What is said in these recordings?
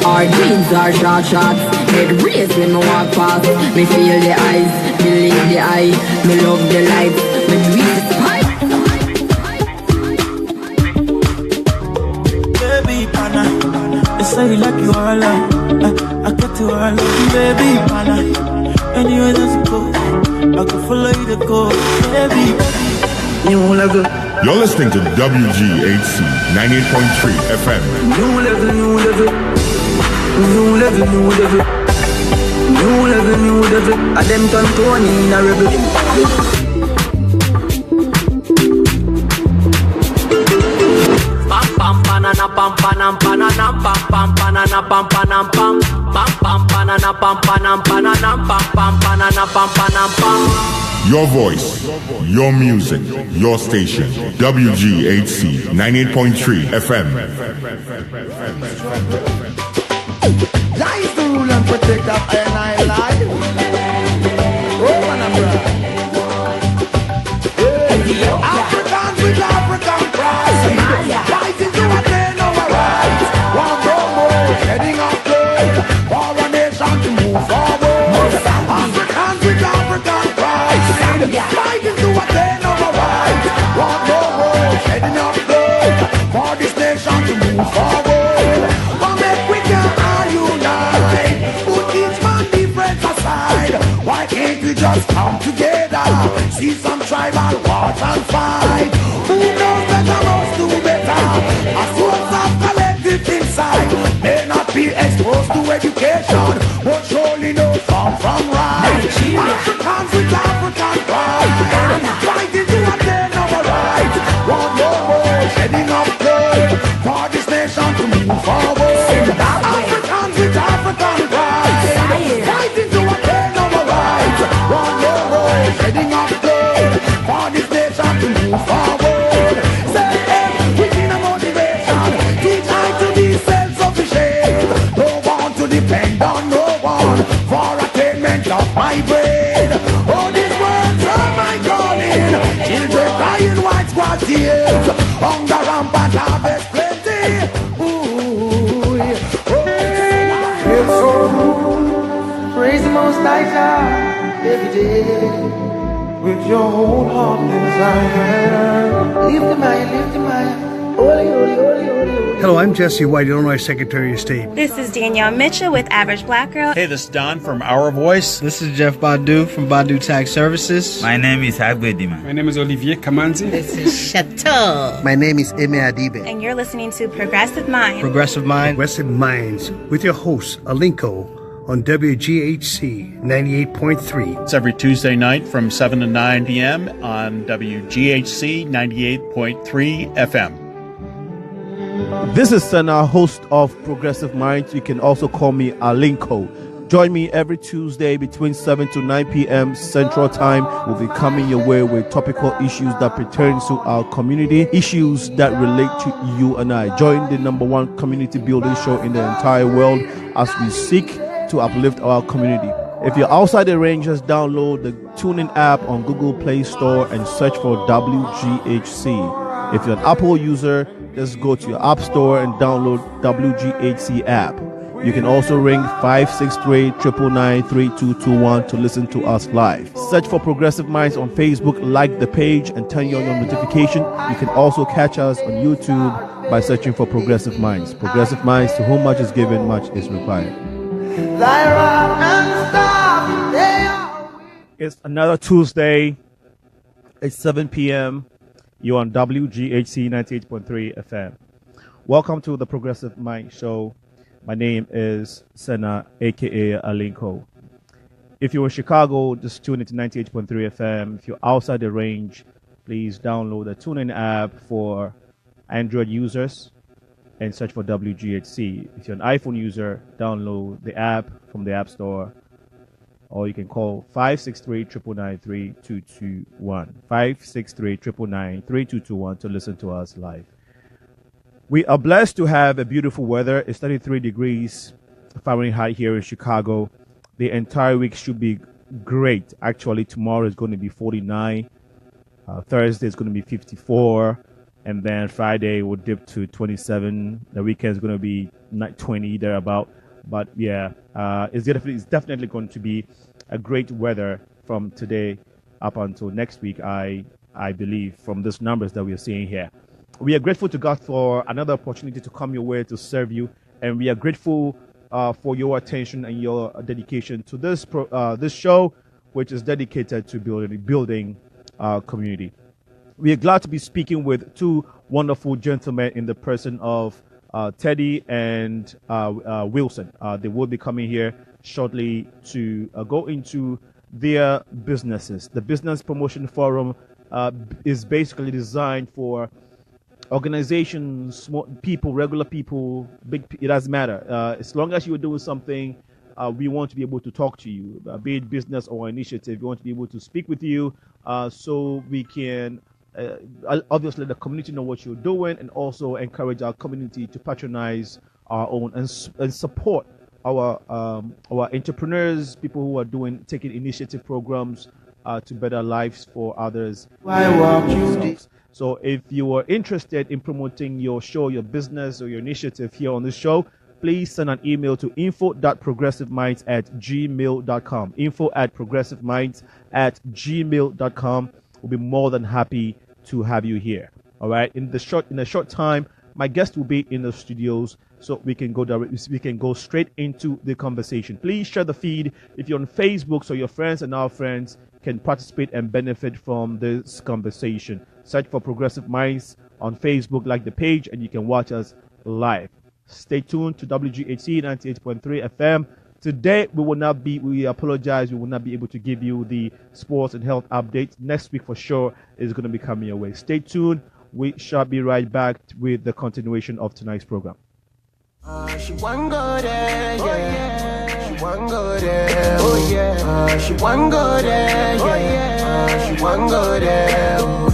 Our dreams are short shots. Head race when me walk past. Me feel the eyes, believe the eye. Me love the life, me do it spite. Baby, pana, they say like you all I got to all baby, pana. Anywhere that you go, I can follow you to go, baby. New level. You're listening to WGHC 98.3 FM. New level, new level. New level, new level. New level, new level. I them turn Tony in a rebel. Pam pam banana pam panam pananam pam pam banana pam panam pam pam pam banana pam panam pananam pam pam banana pam panam pam. Your voice, your music, your station. WGHC 98.3 FM. Lies the rule and protect of I life. Oh, man, I'm Africans with African pride. Fighting to attain our rights. One more, heading up good. For a nation to move forward. Africans with African pride. Fighting to attain our rights. One more, heading up good. For this nation to move forward. But make we can all unite. Put each man difference aside. Why can't we just come together? See some tribal wars and fight. Who knows better us do better? A source of collective insight may not be exposed to education, but surely know some from right. Africans with African pride, fighting to attain our rights. One more, heading up good for this nation to move forward. Africans with African pride, fighting to attain our rights. One more, heading up good for this nation to move forward. Say, hey, we need a motivation. Teach I to be self-sufficient. Don't want to depend on no one for attainment of my brain. Oh, these words are my calling. Children crying white squad tears. Hunger rampant harvest plenty. Ooh, oh, it's so good. Praise the Most High God every day. With your whole heart and desire. Lift the mind, lift the mind. Holy, holy, holy, holy, holy. Hello, I'm Jesse White, Illinois Secretary of State. This is Danielle Mitchell with Average Black Girl. Hey, this is Don from Our Voice. This is Jeff Badu from Badu Tax Services. My name is Agwedima. My name is Olivier Kamanzi. This is Chateau. My name is Eme Adibe. And you're listening to Progressive Mind. Progressive Mind. Progressive Minds with your host, Alinko, on WGHC 98.3. It's every Tuesday night from 7 to 9 p.m. on WGHC 98.3 FM. This is Sana, host of Progressive Minds. You can also call me Alinko. Join me every Tuesday between 7 to 9 p.m. Central Time. We'll be coming your way with topical issues that pertain to our community, issues that relate to you and I. Join the #1 community building show in the entire world as we seek to uplift our community. If you're outside the range, just download the TuneIn app on Google Play Store and search for WGHC. If you're an Apple user, just go to your App Store and download WGHC app. You can also ring 563-999-3221 to listen to us live. Search for Progressive Minds on Facebook, like the page, and turn on your notification. You can also catch us on YouTube by searching for Progressive Minds. Progressive Minds, to whom much is given, much is required. It's another Tuesday. It's 7 p.m. You're on WGHC 98.3 FM. Welcome to the Progressive Mind Show. My name is Sena, a.k.a. Alinko. If you're in Chicago, just tune into 98.3 FM. If you're outside the range, please download the TuneIn app for Android users and search for WGHC. If you're an iPhone user, download the app from the App Store, or you can call 563-999-3221. 563-999-3221 to listen to us live. We are blessed to have a beautiful weather. It's 33 degrees Fahrenheit here in Chicago. The entire week should be great. Actually, tomorrow is going to be 49. Thursday is going to be 54. and then Friday will dip to 27. The weekend is going to be 20 thereabout. But yeah, it's definitely going to be a great weather from today up until next week. I believe from these numbers that we are seeing here. We are grateful to God for another opportunity to come your way to serve you, and we are grateful for your attention and your dedication to this show, which is dedicated to building our community. We are glad to be speaking with two wonderful gentlemen in the person of Teddy and Wilson. They will be coming here shortly to go into their businesses. The Business Promotion Forum is basically designed for organizations, small people, regular people, it doesn't matter. As long as you're doing something, we want to be able to talk to you, be it business or initiative. We want to be able to speak with you so we can obviously the community know what you're doing, and also encourage our community to patronize our own and support our entrepreneurs, people who are taking initiative programs to better lives for others. So if you are interested in promoting your show, your business, or your initiative here on this show, please send an email to info.progressiveminds@gmail.com. info@progressiveminds@gmail.com. We'll be more than happy to have you here. All right. In a short time, my guest will be in the studios, so we can go straight into the conversation. Please share the feed if you're on Facebook, so your friends and our friends can participate and benefit from this conversation. Search for Progressive Minds on Facebook, like the page, and you can watch us live. Stay tuned to WGHC 98.3 FM. Today, we apologize, we will not be able to give you the sports and health updates. Next week, for sure, is going to be coming your way. Stay tuned. We shall be right back with the continuation of tonight's program. She one go there, yeah. She one go there, oh yeah. She one go there, yeah. She one go there, oh.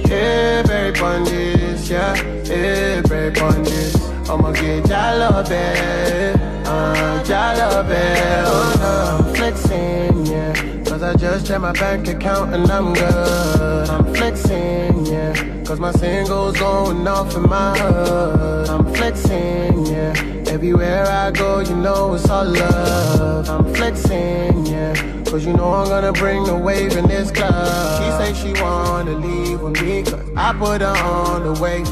Hey, baby, on this, yeah. Hey, baby, on this. I'ma get jalabe, oh no. I'm flexing, yeah. Cause I just checked my bank account and I'm good. I'm flexing, yeah. Cause my singles going off in my hood. I'm flexing, yeah. Everywhere I go, you know it's all love. I'm flexing, yeah. Cause you know I'm gonna bring the wave in this club. She say she wanna leave with me, cause I put her on the way.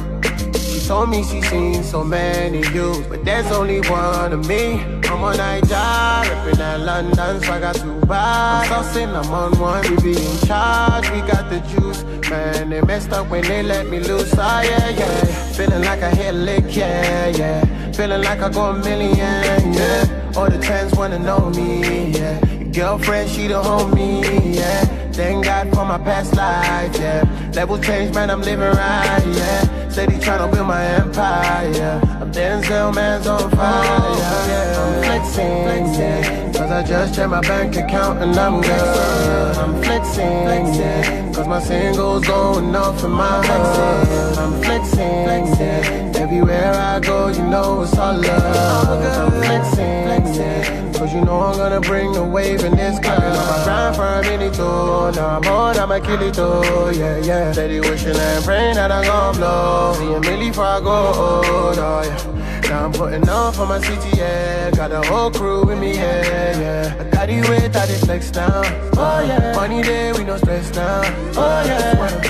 She told me she seen so many dudes, but there's only one of me. I'm on Nigeria, ripping at London, so I got two bars. I'm saucing, I'm on one, we be in charge, we got the juice. Man, they messed up when they let me loose, oh yeah. Feeling like I hit a lick, yeah. Feeling like I go a million, yeah. All the trends wanna know me, yeah. Girlfriend, she the homie, yeah. Thank God for my past life, yeah. Level change, man, I'm living right, yeah. Steady tryna build my empire, yeah. I'm Denzel, man's on fire, yeah. I'm flexing, yeah. Cause I just checked my bank account and I'm good. I'm flexing, yeah. Cause my singles going off in my hood. I'm flexing, yeah. Everywhere I go, you know it's all love. I'm flexing, yeah. Cause you know I'm gonna bring the wave in this club. I'm grind for a minute, too. Now I'm on, I'ma kill it, too. Yeah. Steady wishing and praying that I'm gon' blow. See a milli before I go, oh yeah. Now I'm putting on for my city, yeah. Got the whole crew with me, yeah. I got it with, I did flex down. Oh yeah. Money day, we no stress down. Oh yeah. What I'm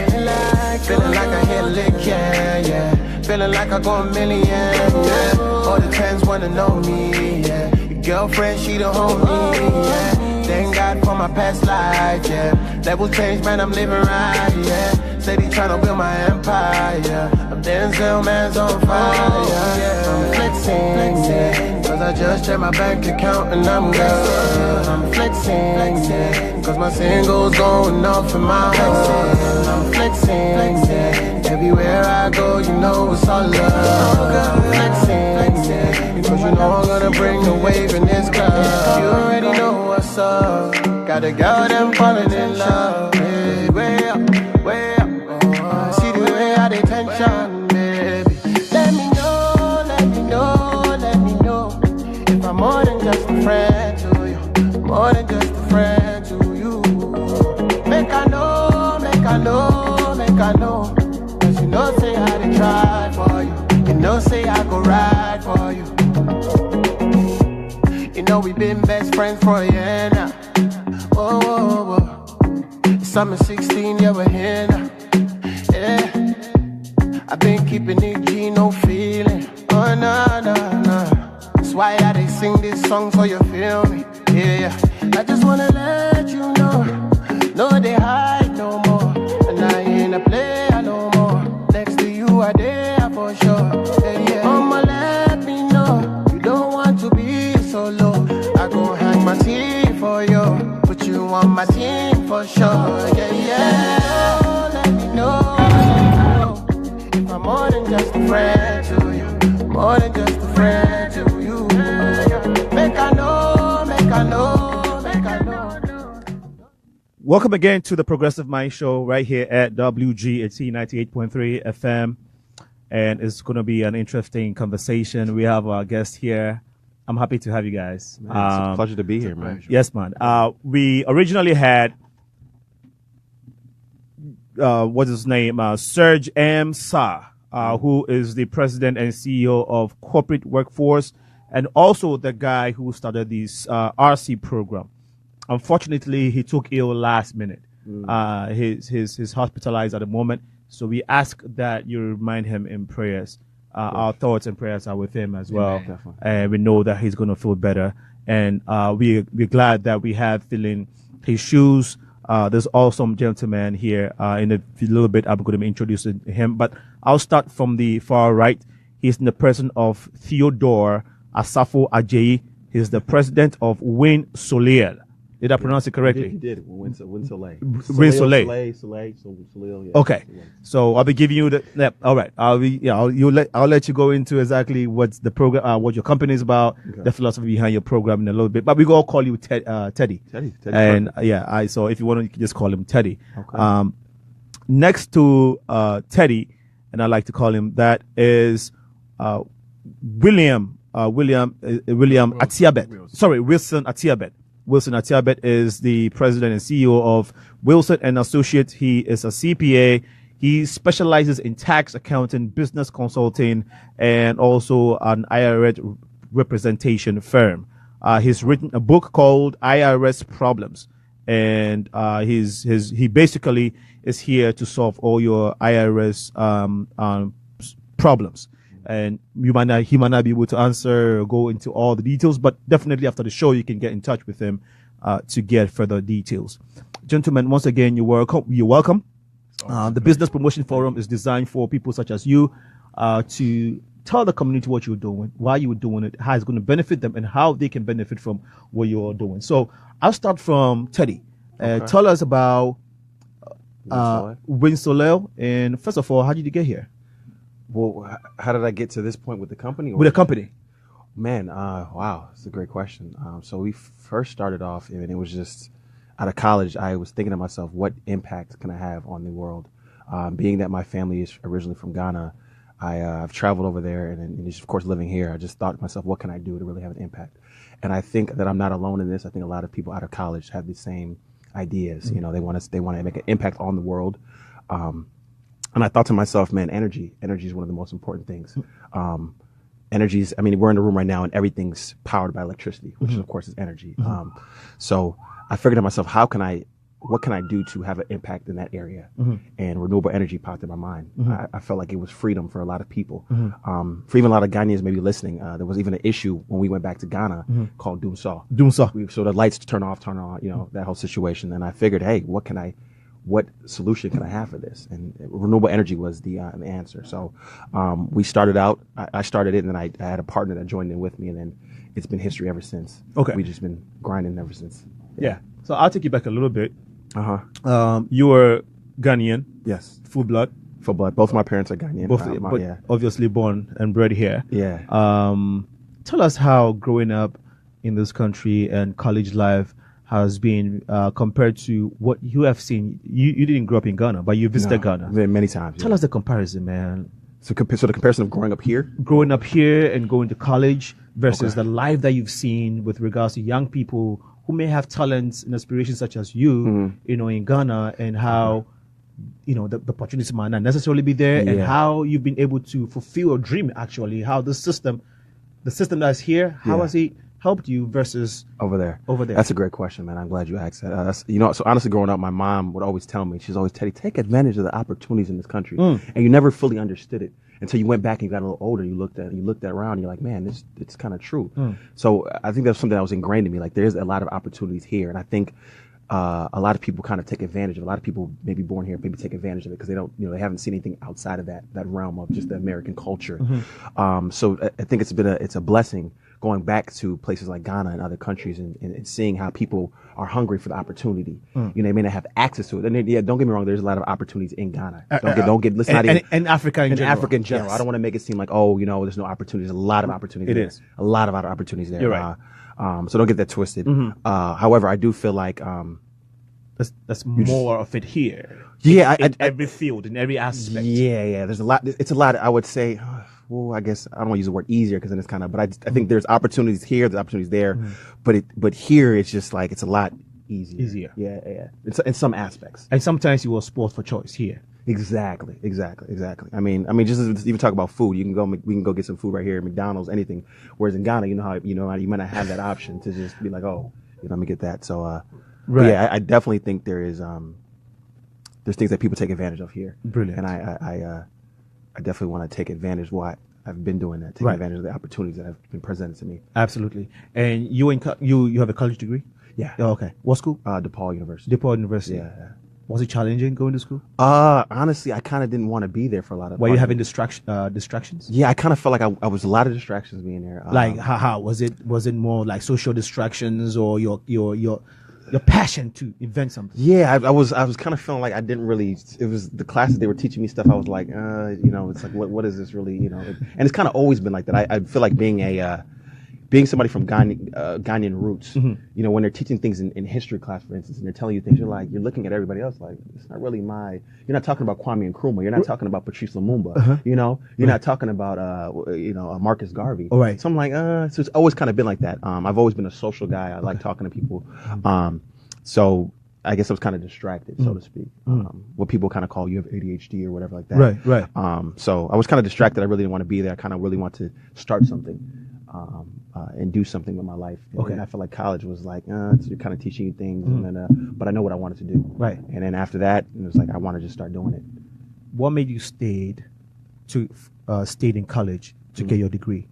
feeling like I hit a lick, yeah. Feeling like I go a million, yeah. All the trends wanna know me, yeah. Girlfriend, she the homie, yeah. Thank God for my past life, yeah. Level change, man, I'm living right, yeah. Steady tryna build my empire, yeah. I'm Denzel, man's on fire, yeah. I'm flexing, yeah. Cause I just checked my bank account and I'm good. I'm flexing, yeah. Cause my singles going off in my hood. I'm flexing, yeah. Everywhere I go, you know it's all love. I'm flexing, yeah. Cause you know I'm gonna bring the wave in this club. You already know what's up. Got a girl them falling in love. Hey, way up, way up. See the way I dey tension, baby. Let me know, let me know, let me know. If I'm more than just a friend to you, more than just a friend to you. Make I know, make I know, make I know. Cause you know, say know we've been best friends for a year now. Whoa, whoa, whoa. Summer 16, yeah, we're here now. Yeah. I've been keeping it G, no feeling. Oh, no, no, no. That's why I they sing this song so you feel me. Yeah, I just wanna let you know. No, they hide no more. And I ain't a player no more. Next to you, I there for sure. Yeah, yeah. Mama, let me know. You don't want to be solo. I gon' hang my teeth for you. Put you on my team for sure. Yeah, yeah. Let me know. If I'm more than just a friend to you. More than just a friend to you. Make I know, make I know, make I know. Welcome again to the Progressive Mind Show right here at WGHC 98.3 FM. And it's going to be an interesting conversation. We have our guest here. I'm happy to have you guys. Man, it's a pleasure to be here, man. Yes, man. We originally had, what's his name? Serge M. Sa, who is the president and CEO of Corporate Workforce, and also the guy who started this RC program. Unfortunately, he took ill last minute. He's hospitalized at the moment. So we ask that you remind him in prayers. Our thoughts and prayers are with him as well. And we know that he's going to feel better. And we're glad that we have filling his shoes. There's also some gentleman here. In a little bit, I'm going to be introducing him. But I'll start from the far right. He's in the person of Theodore Asafo Ajayi. He's the president of WindSoleil. Did I pronounce it correctly? You did. WindSoleil. WindSoleil. Yeah. Okay. So I'll be giving you the. Yeah, all right. I'll let you go into exactly what's the program, what your company is about, the philosophy behind your program in a little bit. But we all call you Teddy. Teddy. And so if you want to, you can just call him Teddy. Okay. Next to Teddy, and I like to call him that, is William Tiabet. Sorry, Wilson Tiabet. Wilson Tiabet is the president and CEO of Wilson & Associates. He is a CPA. He specializes in tax, accounting, business consulting, and also an IRS representation firm. He's written a book called IRS Problems, and he basically is here to solve all your IRS problems. And he might not be able to answer or go into all the details, but definitely after the show, you can get in touch with him to get further details. Gentlemen, once again, you're welcome. The Business Promotion Forum is designed for people such as you to tell the community what you're doing, why you're doing it, how it's going to benefit them, and how they can benefit from what you're doing. So I'll start from Teddy. Tell us about WindSoleil. And first of all, how did you get here? Well, how did I get to this point with the company? With the company? Man, wow, that's a great question. So we first started off, and it was just out of college. I was thinking to myself, what impact can I have on the world? Being that my family is originally from Ghana, I've traveled over there, and just, of course, living here, I just thought to myself, what can I do to really have an impact? And I think that I'm not alone in this. I think a lot of people out of college have the same ideas. Mm-hmm. You know, they want to make an impact on the world. And I thought to myself, man, energy is one of the most important things. Energies, I mean, we're in the room right now and everything's powered by electricity, which of course is energy. So I figured to myself, what can I do to have an impact in that area? And renewable energy popped in my mind. I felt like it was freedom for a lot of people. For even a lot of Ghanaians maybe listening, there was even an issue when we went back to Ghana called WindSoleil. So the lights turn off, turn on, that whole situation. And I figured, hey, what solution can I have for this? And renewable energy was the answer. So we started out, I started it, and then I had a partner that joined in with me, and then it's been history ever since. Okay. We've just been grinding ever since. Yeah. So I'll take you back a little bit. You were Ghanaian. Yes. Full blood. Full blood. Both my parents are Ghanaian. But obviously born and bred here. Yeah. Tell us how growing up in this country and college life has been compared to what you have seen. You didn't grow up in Ghana, but you visited Ghana many times. Tell us the comparison, man. So the comparison of growing up here and going to college versus the life that you've seen with regards to young people who may have talents and aspirations such as you, in Ghana, and how the opportunities might not necessarily be there, and how you've been able to fulfill your dream. Actually, how the system that's here, how has it helped you versus over there? Over there. That's a great question, man. I'm glad you asked that. So honestly, growing up, my mom would always tell me, she's always, Teddy, take advantage of the opportunities in this country. And you never fully understood it until you went back and you got a little older. You looked around and you're like, man, it's kind of true. So I think that's something that was ingrained in me. Like, there's a lot of opportunities here. And I think a lot of people kind of take advantage of it. A lot of people maybe born here maybe take advantage of it because they don't, they haven't seen anything outside of that realm of just the American culture. So I think it's a blessing going back to places like Ghana and other countries and seeing how people are hungry for the opportunity. They may not have access to it. And don't get me wrong, there's a lot of opportunities in Ghana. And Africa in general. Africa in general. Yes. I don't want to make it seem like, there's no opportunities. There's a lot of opportunities. It is. A lot of opportunities there. You're right. So don't get that twisted. However, I do feel like that's more of it here. Yeah, in every field, in every aspect. Yeah. There's a lot. It's a lot. I would say. Well, I guess I don't want to use the word easier because then it's kind of. But I think there's opportunities here. There's opportunities there. But here it's just like it's a lot easier. Yeah. In some aspects. And sometimes you will sport for choice here. Exactly. I mean, just as even talk about food, we can go get some food right here at McDonald's, anything. Whereas in Ghana, you might not have that option to just be like, let me get that. So, right. Yeah, I definitely think there's things that people take advantage of here. Brilliant. And I definitely want to take advantage of what I've been doing that, taking advantage of the opportunities that have been presented to me. Absolutely. And you have a college degree? Yeah. Oh, okay. What school? DePaul University. DePaul University. Yeah. Was it challenging going to school? Honestly, I kind of didn't want to be there for a lot of. Were you having distractions? Yeah, I kind of felt like I was a lot of distractions being there. Like how was it? Was it more like social distractions or your passion to invent something? Yeah, I was kind of feeling like I didn't really. It was the classes they were teaching me stuff. I was like, it's like what is this really? And it's kind of always been like that. I feel like being somebody from Ghanaian roots, when they're teaching things in history class, for instance, and they're telling you things, you're looking at everybody else like, it's not really you're not talking about Kwame Nkrumah, you're not talking about Patrice Lumumba, you're not talking about, Marcus Garvey. All right. So I'm like, so it's always kind of been like that. I've always been a social guy. I like talking to people. So I guess I was kind of distracted, so to speak. What people kind of call you have ADHD or whatever like that. Right. So I was kind of distracted. I really didn't want to be there. I kind of really want to start something. And do something with my life. And I felt like college was like, it's kind of teaching you things, and then, but I know what I wanted to do. Right. And then after that, it was like I want to just start doing it. What made you stay in college to get your degree?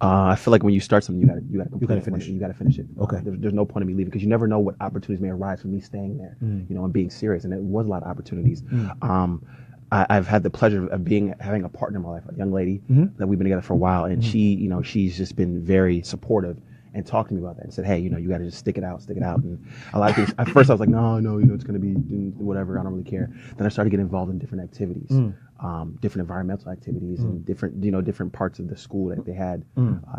I feel like when you start something, you got to finish it. You got to finish it. Okay. There's no point in me leaving because you never know what opportunities may arise from me staying there. And being serious. And there was a lot of opportunities. I've had the pleasure of having a partner in my life, a young lady that we've been together for a while, and she, she's just been very supportive and talked to me about that and said, hey, you got to just stick it out. And a lot of things. At first, I was like, no, it's going to be whatever. I don't really care. Then I started getting involved in different activities, different environmental activities, and different parts of the school that they had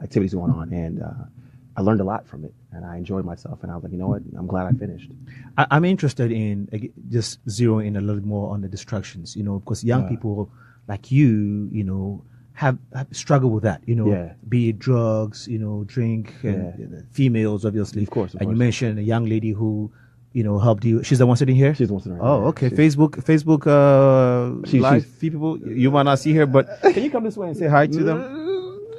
activities going on, and I learned a lot from it, and I enjoyed myself. And I was like, you know what? I'm glad I finished. I'm interested in just zeroing in a little more on the distractions, because young people like you, have struggled with that, be it drugs, drink, and females, obviously. Of course. And you mentioned a young lady who, helped you. She's the one sitting here? She's the one sitting right here. Oh, okay. Facebook live people. You might not see her, but can you come this way and say hi to them?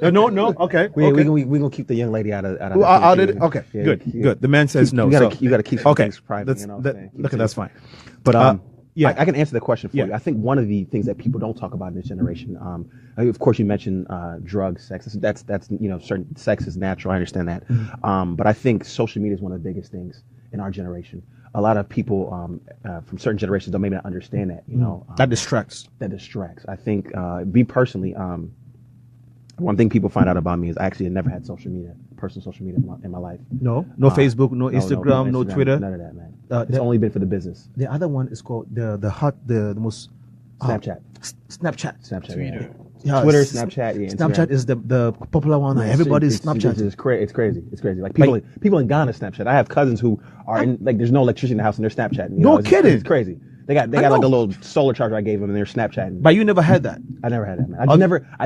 No. Okay. We're gonna keep the young lady out of. Okay. Yeah, good. The man says no. You gotta keep some things private. That's fine. But I can answer the question for you. I think one of the things that people don't talk about in this generation, of course, you mentioned drugs, sex. That's certain sex is natural. I understand that. But I think social media is one of the biggest things in our generation. A lot of people from certain generations don't maybe not understand that. That distracts. I think me personally. One thing people find out about me is I actually never had personal social media in my life. No Facebook, no Instagram, no Twitter. None of that, man. It's only been for the business. The other one is called the most Snapchat. Snapchat. Twitter. Yeah, Twitter, Snapchat. Yeah, Snapchat is the popular one. Everybody's Snapchat. It's crazy. Like people in Ghana Snapchat. I have cousins who are in there's no electricity in the house and they're Snapchatting. No kidding. It's crazy. They got like a little solar charger I gave them and they're Snapchatting. But you never had that. I never had that, man.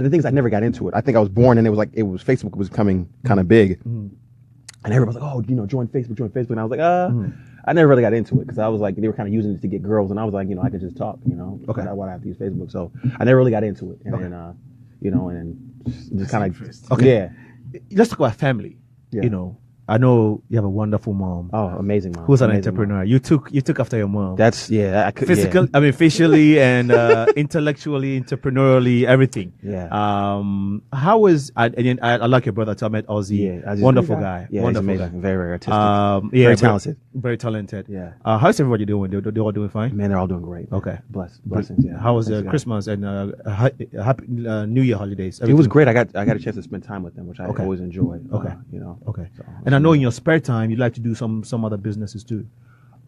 The thing is I never got into it. I think I was born and it was Facebook was becoming kind of big. And everybody was like, join Facebook. And I was like, I never really got into it because I was like, they were kind of using it to get girls. And I was like, I could just talk, Okay. Why do I have to use Facebook? So I never really got into it. And then, and then just kind of, okay. Yeah. Let's talk about family. you know, I know you have a wonderful mom. Oh, amazing mom. Who's an Amazing entrepreneur. mom. You took after your mom. That's Facially and intellectually, entrepreneurially, everything. Yeah. How was I like your brother Tiabet Ozzy. Yeah, wonderful guy. Yeah, wonderful he's amazing. guy. Very, very artistic. Very talented. Very talented. Yeah. How's everybody doing? They're all doing fine? Man, they're all doing great. Okay. Blessings. Yeah. How was Thanks, Christmas and happy New Year holidays? It was great. I got a chance to spend time with them, which I always enjoy. Okay. You know. Okay. So, and I know in your spare time you like to do some other businesses too.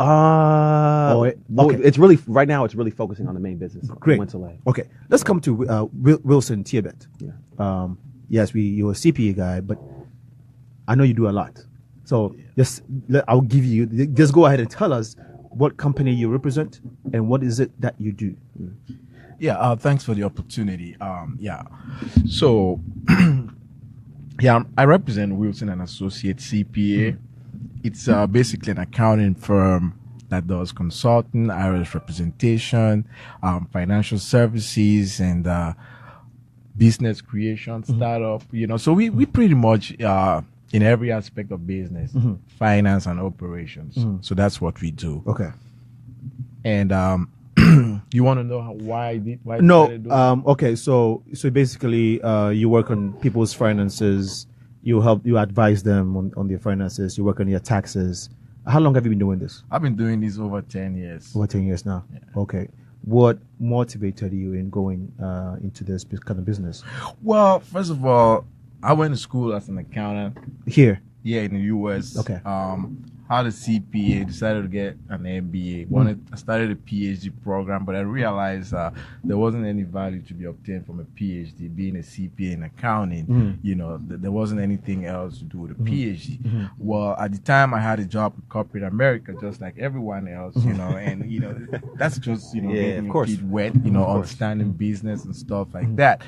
It's really right now. It's really focusing on the main business. Great. WindSoleil. Okay, let's come to Wilson Tiabet. Yeah. Yes, you're a CPA guy, but I know you do a lot. So I'll give you. Just go ahead and tell us what company you represent and what is it that you do. Yeah. Thanks for the opportunity. So. Yeah, I represent Wilson and Associates CPA. It's basically an accounting firm that does consulting, IRS representation, financial services, and business creation, startup. You know, so we pretty much in every aspect of business, finance and operations. So that's what we do. Okay. And you want to know why? Okay. So basically, you work on people's finances. You advise them on their finances. You work on their taxes. How long have you been doing this? I've been doing this over 10 years. Over 10 years now. Yeah. Okay. What motivated you in going into this kind of business? Well, first of all, I went to school as an accountant. Here? Yeah, in the U.S. Okay. Had a CPA, decided to get an MBA. I started a PhD program, but I realized there wasn't any value to be obtained from a PhD. Being a CPA in accounting, you know, there wasn't anything else to do with a PhD. Well, at the time, I had a job with corporate America, just like everyone else, you know, and you know, that's just getting your feet wet, you know, understanding business and stuff like that.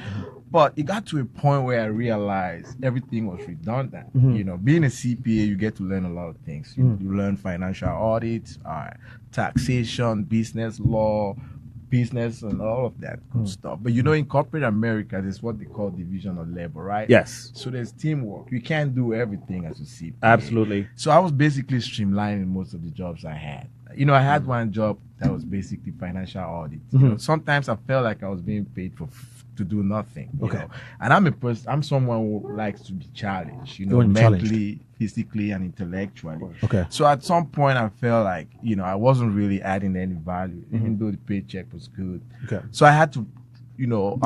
But it got to a point where I realized everything was redundant. You know, being a CPA, you get to learn a lot of things. You learn financial audit, taxation, business law, business, and all of that good stuff. But you know, in corporate America, there's what they call division of labor, right? Yes. So there's teamwork. You can't do everything as a CPA. Absolutely. So I was basically streamlining most of the jobs I had. You know, I had one job that was basically financial audit. You know, sometimes I felt like I was being paid to do nothing. You know? And I'm someone who likes to be challenged, you know, mentally, physically, and intellectually. Okay. So at some point I felt like, you know, I wasn't really adding any value, even though the paycheck was good. Okay. So I had to, you know,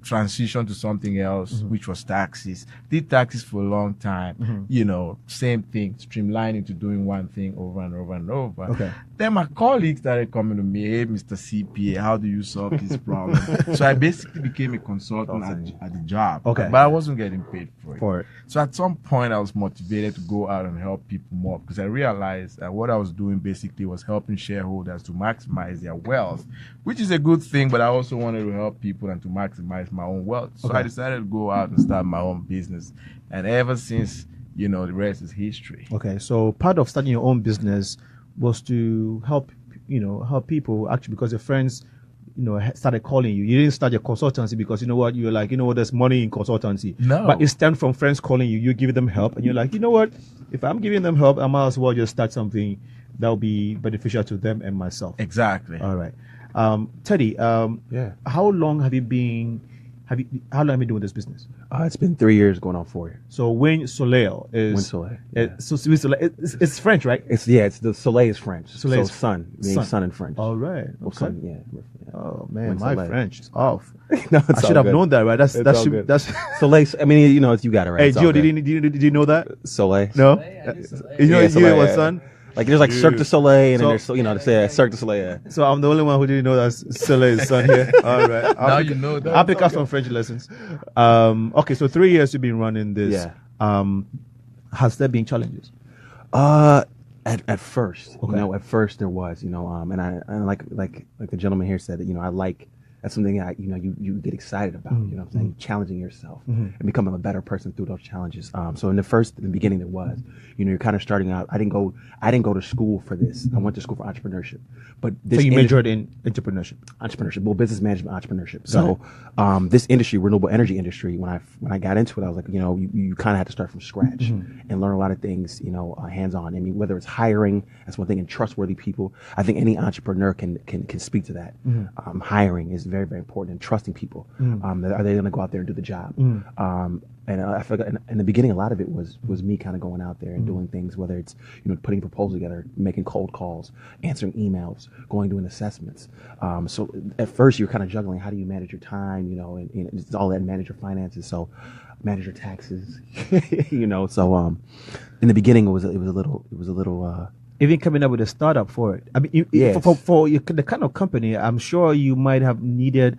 transition to something else, which was taxes. Did taxes for a long time, you know, same thing, streamlining to doing one thing over and over and over. Okay. Then my colleagues started coming to me, hey, Mr. CPA, how do you solve this problem? So I basically became a consultant at the job. Okay. But I wasn't getting paid for it. So at some point I was motivated to go out and help people more because I realized that what I was doing basically was helping shareholders to maximize their wealth, which is a good thing, but I also wanted to help people and to maximize my own wealth. So I decided to go out and start my own business. And ever since, you know, the rest is history. Okay. So part of starting your own business was to help people actually because your friends, you know, started calling you. You didn't start your consultancy because you know what, you're like, you know what, there's money in consultancy. No. But it stems from friends calling you, you give them help and you're like, you know what, if I'm giving them help, I might as well just start something that will be beneficial to them and myself. Exactly. All right. Teddy, how long have you been doing this business? It's been 3 years going on 4 years. So WindSoleil is WindSoleil. WindSoleil. It's French, right? It's the Soleil is French. Soleil so sun, meaning sun in French. All right. Well, Okay. sun, yeah. Oh man, WindSoleil. my French is off. No, I should have known that, right? That's Soleil. I mean, you know, you got it right. Hey, It's Gio, all good. did you know that? Soleil. No. You know Soleil, what, son? Like there's like Cirque du Soleil, and So- then there's they say Cirque du Soleil. Yeah. So I'm the only one who didn't know that's Soleil's son here. All right. Now you know that. I'll pick up some French lessons. Okay, so 3 years you've been running this. Yeah. Has there been challenges? At first, Okay. you know, at first there was, you know, and I like the gentleman here said that, you know, I like that's something that, you get excited about, you know what I'm saying? Challenging yourself and becoming a better person through those challenges. So in the beginning there was, you're kind of starting out. I didn't go to school for this. I went to school for entrepreneurship, but this so you majored in entrepreneurship, well, business management, entrepreneurship. So, this industry, renewable energy industry, when I got into it, I was like, you kind of had to start from scratch and learn a lot of things, hands-on. I mean, whether it's hiring, that's one thing, and trustworthy people. I think any entrepreneur can speak to that. Hiring is very, very important, and trusting people. Are they going to go out there and do the job? And I forgot in the beginning, a lot of it was me kind of going out there and doing things, whether it's, putting proposals together, making cold calls, answering emails, going doing assessments. So at first you're kind of juggling, how do you manage your time, and it's all that, manage your finances. So manage your taxes, so, in the beginning it was a little, even coming up with a startup for it. I mean, yes. for the kind of company, I'm sure you might have needed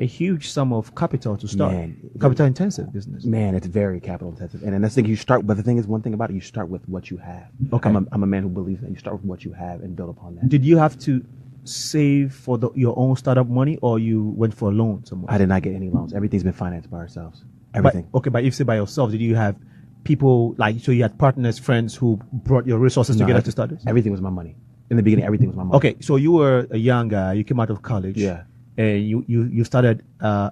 a huge sum of capital to start. Capital intensive business. Man, it's very capital intensive. And that's the thing, you start, but the thing is, one thing about it, you start with what you have. Okay. I'm a man who believes that you start with what you have and build upon that. Did you have to save for your own startup money, or you went for a loan somewhere? I did not get any loans. Everything's been financed by ourselves. Everything. But if you say by yourself, did you have people so you had partners, friends who brought your resources together to start this? Everything was my money. In the beginning, everything was my money. Okay, so you were a young guy, you came out of college. Yeah. And you started an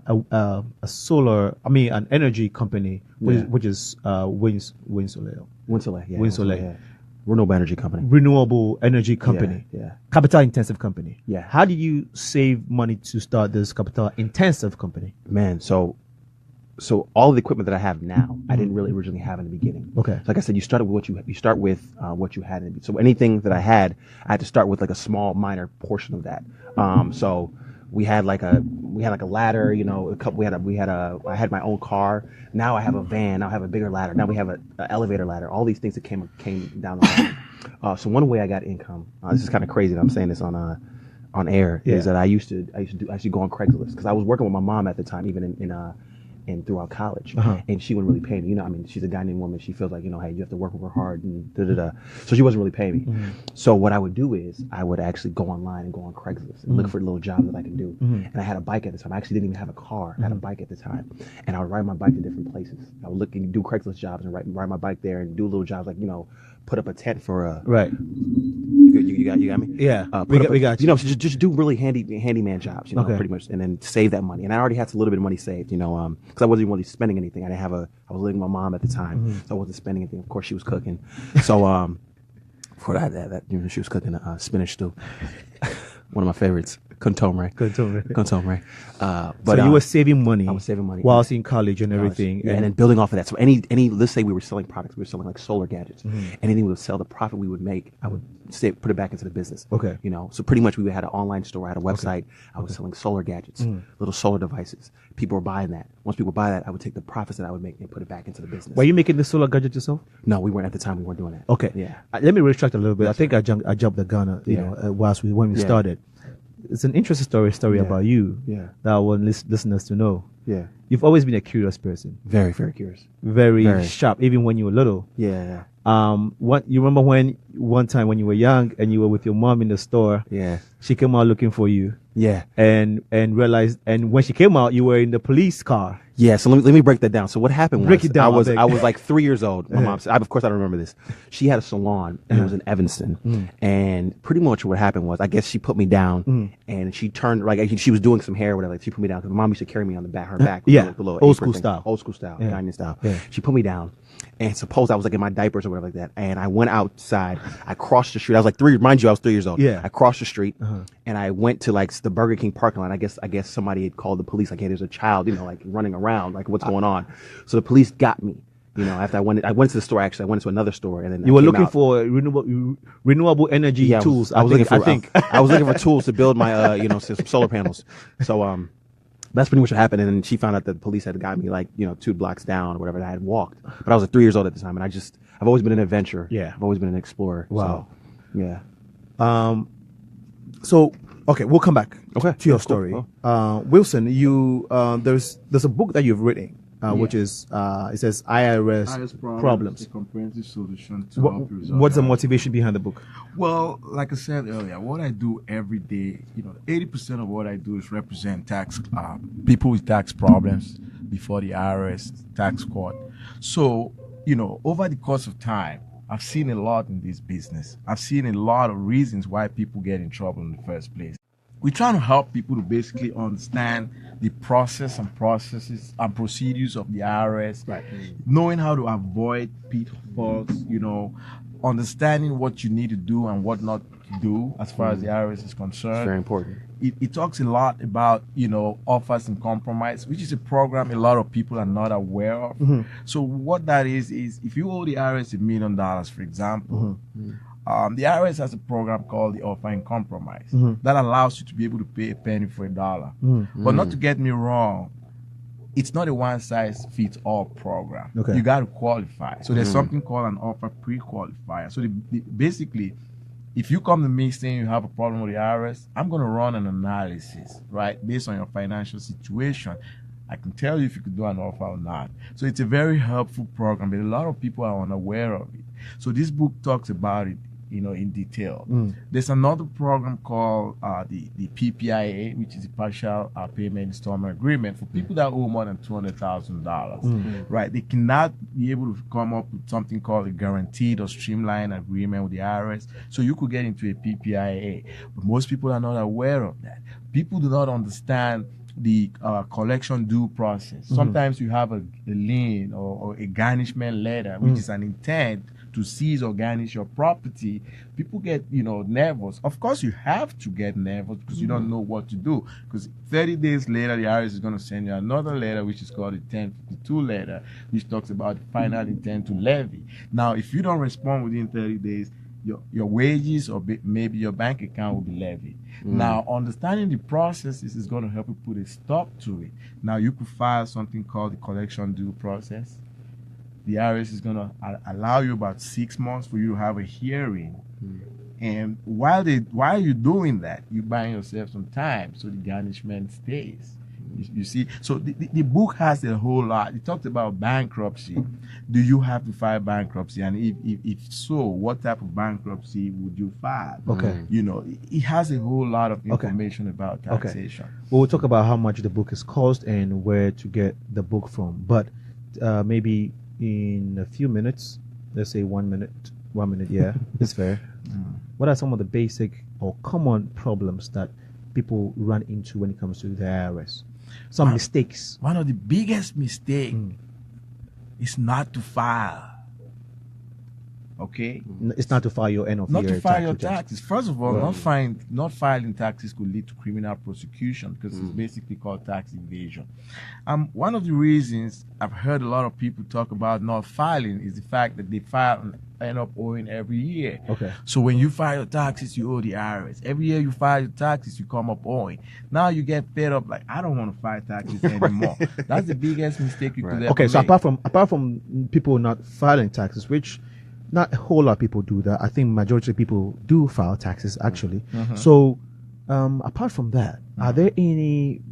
energy company, which is WindSoleil. WindSoleil, yeah. Renewable energy company. Renewable energy company. Yeah. Capital intensive company. Yeah. How did you save money to start this capital intensive company? Man, so all the equipment that I have now, I didn't really originally have in the beginning. Okay. Like I said, you start with what you had. So anything that I had to start with like a small minor portion of that. So we had like a ladder, I had my own car. Now I have a van. Now I have a bigger ladder. Now we have an elevator ladder. All these things that came down the line. So one way I got income, this is kind of crazy that I'm saying this on air, is that I used to go on Craigslist, because I was working with my mom at the time, even in throughout college, and she wouldn't really pay me. She's a Ghanaian woman. She feels like, hey, you have to work hard and so she wasn't really paying me. So what I would do is I would actually go online and go on Craigslist and look for little jobs that I can do. And I had a bike at the time. I actually didn't even have a car. I had a bike at the time, and I would ride my bike to different places. I would look and do Craigslist jobs and ride my bike there and do little jobs like, put up a tent for a right. You got me? Yeah, we got you. Just do really handyman jobs, pretty much, and then save that money. And I already had a little bit of money saved, because I wasn't even really spending anything. I was living with my mom at the time, so I wasn't spending anything. Of course, she was cooking. So for that she was cooking spinach stew, one of my favorites. Contomre. But so you were saving money. I was saving money whilst in college and everything. And then building off of that. So any let's say we were selling products, we were selling like solar gadgets. Anything we would sell, the profit we would make, I would put it back into the business. Okay. So pretty much we had an online store, I had a website. I was selling solar gadgets, little solar devices. People were buying that. Once people buy that, I would take the profits that I would make and put it back into the business. Were you making the solar gadgets yourself? No, we weren't at the time. We weren't doing that. Okay. Yeah. Let me retract a little bit. I think I jumped the gun, when we started. It's an interesting story about you that I want listeners to know. Yeah. You've always been a curious person. Very, very curious. Very sharp, even when you were little. Yeah. You remember one time when you were young and you were with your mom in the store? Yeah. She came out looking for you. Yeah. And realized, and when she came out, you were in the police car. Yeah, so let me break that down. So what happened was, break it down, I was like 3 years old. My mom said, of course I don't remember this. She had a salon, and it was in Evanston. And pretty much what happened was, I guess she put me down, and she turned, like she was doing some hair or whatever. Like, she put me down because my mom used to carry me on the back, her back. Yeah, the little old school style, Ghanaian style. Yeah. She put me down, and suppose I was like in my diapers or whatever like that. And I went outside. I crossed the street. I was like mind you, I was 3 years old. Yeah. I crossed the street, and I went to like the Burger King parking lot. I guess somebody had called the police. Like, hey, there's a child, like running around. Like, what's going on? So the police got me. After I went to the store. Actually, I went to another store, and then you were looking for renewable energy tools. I was looking for tools to build my some solar panels. So that's pretty much what happened. And then she found out that the police had got me like 2 blocks down or whatever. And I had walked, but I was like 3 years old at the time, and I've always been an adventurer. Yeah, I've always been an explorer. Wow. So, yeah. So okay, we'll come back. Okay. To your story, Cool. Wilson. You there's a book that you've written. which is it says IRS problems. A comprehensive solution to help you resolve. What's the motivation behind the book? Well, like I said earlier, what I do every day, 80% of what I do is represent tax people with tax problems before the IRS tax court. So, over the course of time, I've seen a lot in this business. I've seen a lot of reasons why people get in trouble in the first place. We're trying to help people to basically understand the process and processes and procedures of the IRS, right? Knowing how to avoid pitfalls, understanding what you need to do and what not to do as far as the IRS is concerned. It's very important. It talks a lot about, offers and compromise, which is a program a lot of people are not aware of. Mm-hmm. So what that is if you owe the IRS $1 million, for example, the IRS has a program called the Offer and Compromise that allows you to be able to pay a penny for $1. But not to get me wrong, it's not a one-size-fits-all program. Okay. You got to qualify. So there's something called an offer pre-qualifier. So basically, if you come to me saying you have a problem with the IRS, I'm going to run an analysis, right, based on your financial situation. I can tell you if you could do an offer or not. So it's a very helpful program, but a lot of people are unaware of it. So this book talks about it, in detail. There's another program called the PPIA, which is a partial payment installment agreement for people that owe more than $200,000. Right? They cannot be able to come up with something called a guaranteed or streamlined agreement with the IRS. So you could get into a PPIA, but most people are not aware of that. People do not understand the collection due process. Sometimes you have a lien or a garnishment letter, which is an intent to seize or garnish your property. People get, nervous. Of course, you have to get nervous because you don't know what to do. Because 30 days later, the IRS is going to send you another letter, which is called the 1052 letter, which talks about the final intent to levy. Now, if you don't respond within 30 days, your wages or maybe your bank account will be levied. Now, understanding the process is going to help you put a stop to it. Now, you could file something called the collection due process. The IRS is going to allow you about 6 months for you to have a hearing. And while you're doing that, you're buying yourself some time so the garnishment stays. You see? So the book has a whole lot. It talks about bankruptcy. Do you have to file bankruptcy? And if so, what type of bankruptcy would you file? Okay. It has a whole lot of information about taxation. Okay. We'll talk about how much the book is cost and where to get the book from. But maybe in a few minutes, let's say 1 minute, yeah, it's fair. What are some of the basic or common problems that people run into when it comes to the IRS? Some mistakes. One of the biggest mistakes is not to file. Okay? It's not to file your end of year taxes. Not to file your taxes. First of all, not filing taxes could lead to criminal prosecution because it's basically called tax evasion. One of the reasons I've heard a lot of people talk about not filing is the fact that they file and end up owing every year. Okay. So when you file your taxes, you owe the IRS. Every year you file your taxes, you come up owing. Now you get fed up like, I don't want to file taxes anymore. That's the biggest mistake you could ever make. Okay, so apart from people not filing taxes, which not a whole lot of people do that. I think majority of people do file taxes actually. So apart from that, are there any,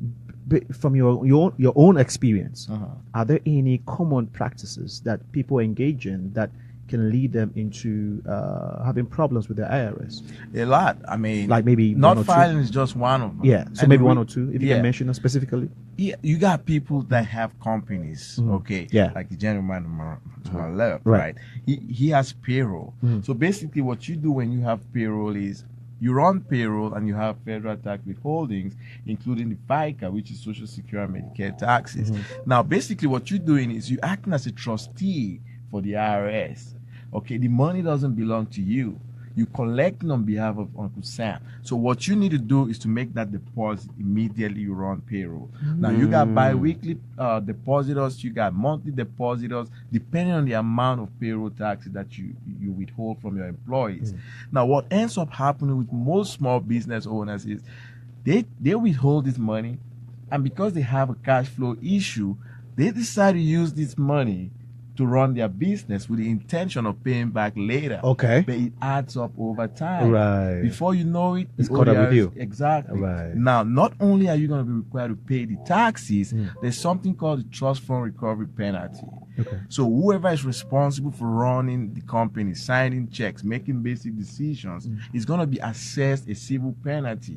from your own experience, are there any common practices that people engage in that can lead them into having problems with the IRS? A lot. I mean, like maybe not filing is just one of them. Yeah, so and maybe one or two, if you can mention them specifically. Yeah, you got people that have companies, okay? Yeah. Like the gentleman to my left, right? He has payroll. So basically what you do when you have payroll is you run payroll and you have federal tax withholdings, including the FICA, which is Social Security and Medicare taxes. Now, basically what you're doing is you're acting as a trustee for the IRS. Okay, the money doesn't belong to you. You collect on behalf of Uncle Sam. So what you need to do is to make that deposit immediately you run payroll. Now you got bi-weekly depositors, you got monthly depositors, depending on the amount of payroll taxes that you withhold from your employees. Now what ends up happening with most small business owners is they withhold this money, and because they have a cash flow issue, they decide to use this money to run their business with the intention of paying back later. Okay. But it adds up over time. Right. Before you know it, It's caught up with you. Exactly. Right. Now, not only are you going to be required to pay the taxes, there's something called the trust fund recovery penalty. Okay. So whoever is responsible for running the company, signing checks, making basic decisions, is going to be assessed a civil penalty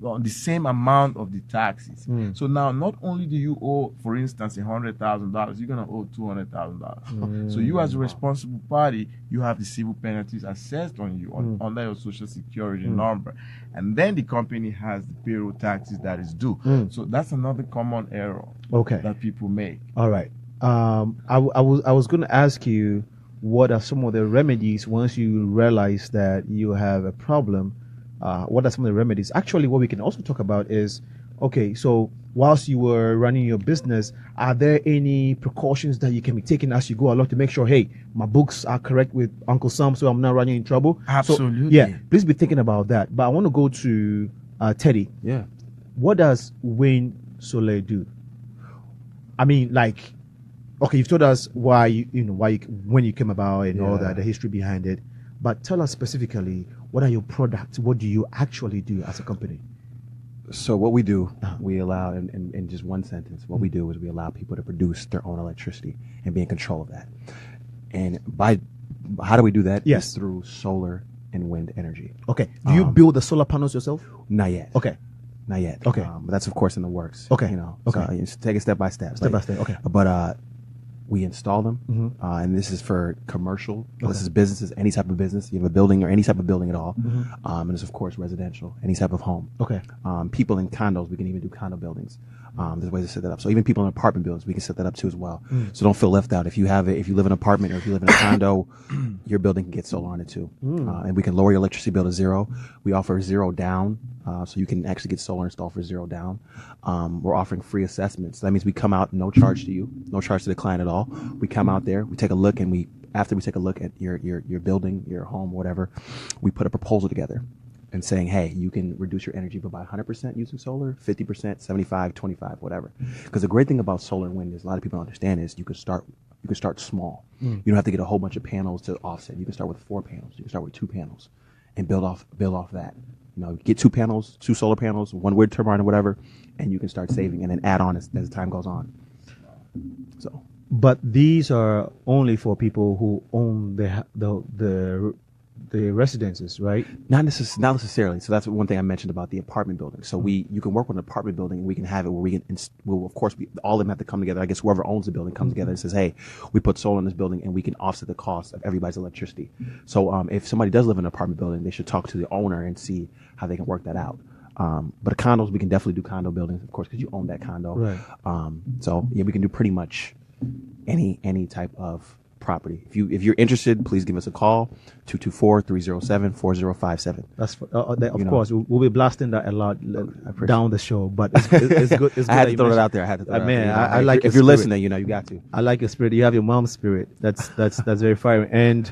on the same amount of the taxes. So now, not only do you owe, for instance, $100,000, you're going to owe $200,000. So you, as a responsible party, you have the civil penalties assessed on you under your social security number, and then the company has the payroll taxes that is due. So that's another common error that people make. All right. I was going to ask you, what are some of the remedies once you realize that you have a problem? What are some of the remedies? Actually, what we can also talk about is, okay, so whilst you were running your business, are there any precautions that you can be taking as you go along to make sure, hey, my books are correct with Uncle Sam, so I'm not running in trouble? Absolutely. So, yeah, please be thinking about that. But I want to go to Teddy. Yeah. What does WindSoleil do? I mean, like, okay, you've told us when you came about and all that, the history behind it. But tell us specifically, what are your products? What do you actually do as a company? So what we do, we allow, in just one sentence, what we do is we allow people to produce their own electricity and be in control of that. And how do we do that? Yes. It's through solar and wind energy. Okay. Do you build the solar panels yourself? Not yet. Okay. Not yet. Okay. But that's, of course, in the works. Okay. So just take it step by step. Step by step. Okay. But we install them, and this is for commercial. Okay. This is businesses, any type of business. You have a building or any type of building at all. And it's, of course, residential, any type of home. Okay. People in condos, we can even do condo buildings. There's ways to set that up. So even people in apartment buildings, we can set that up too as well. So don't feel left out. If you live in an apartment or if you live in a condo, your building can get solar on it too. And we can lower your electricity bill to zero. We offer zero down, so you can actually get solar installed for zero down. We're offering free assessments. That means we come out, no charge to you, no charge to the client at all. We come out there, we take a look, and after we take a look at your building, your home, whatever, we put a proposal together and saying, hey, you can reduce your energy bill by 100% using solar, 50%, 75, 25, whatever. Because the great thing about solar and wind is a lot of people don't understand is you can start small. You don't have to get a whole bunch of panels to offset. You can start with 4 panels. You can start with 2 panels and build off that. Get 2 panels, 2 solar panels, 1 wind turbine or whatever, and you can start saving and then add on as time goes on. So. But these are only for people who own the residences, right? Not necessarily. So that's one thing I mentioned about the apartment building. So you can work with an apartment building, and we can have it where of course, all of them have to come together. I guess whoever owns the building comes together and says, hey, we put solar in this building, and we can offset the cost of everybody's electricity. So if somebody does live in an apartment building, they should talk to the owner and see how they can work that out. But condos, we can definitely do condo buildings, of course, because you own that condo. Right. So yeah, we can do pretty much any type of property. If you're interested, please give us a call, 224-307-4057. That's of course we'll be blasting that a lot down the show, but it's good. It's good. I had to throw it out there. I like. If you're listening, you got to. I like your spirit. You have your mom's spirit. That's very fire. And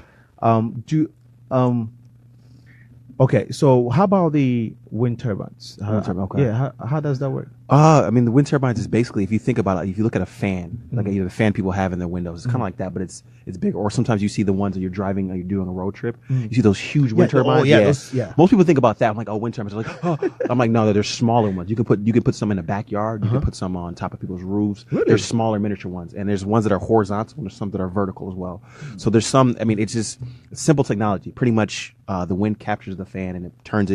okay, so how about the wind turbines? Yeah, how does that work? I mean, the wind turbines is basically, if you think about it, if you look at a fan, like the fan people have in their windows, it's kind of like that, but it's bigger. Or sometimes you see the ones that you're driving, or you're doing a road trip. You see those huge wind turbines. Most people think about that. I'm like, oh, wind turbines. They're like, oh. I'm like, no, there's smaller ones. You can put some in the backyard. You can put some on top of people's roofs. Really? There's smaller miniature ones, and there's ones that are horizontal, and there's some that are vertical as well. So there's some. I mean, it's just simple technology. Pretty much, the wind captures the fan and it turns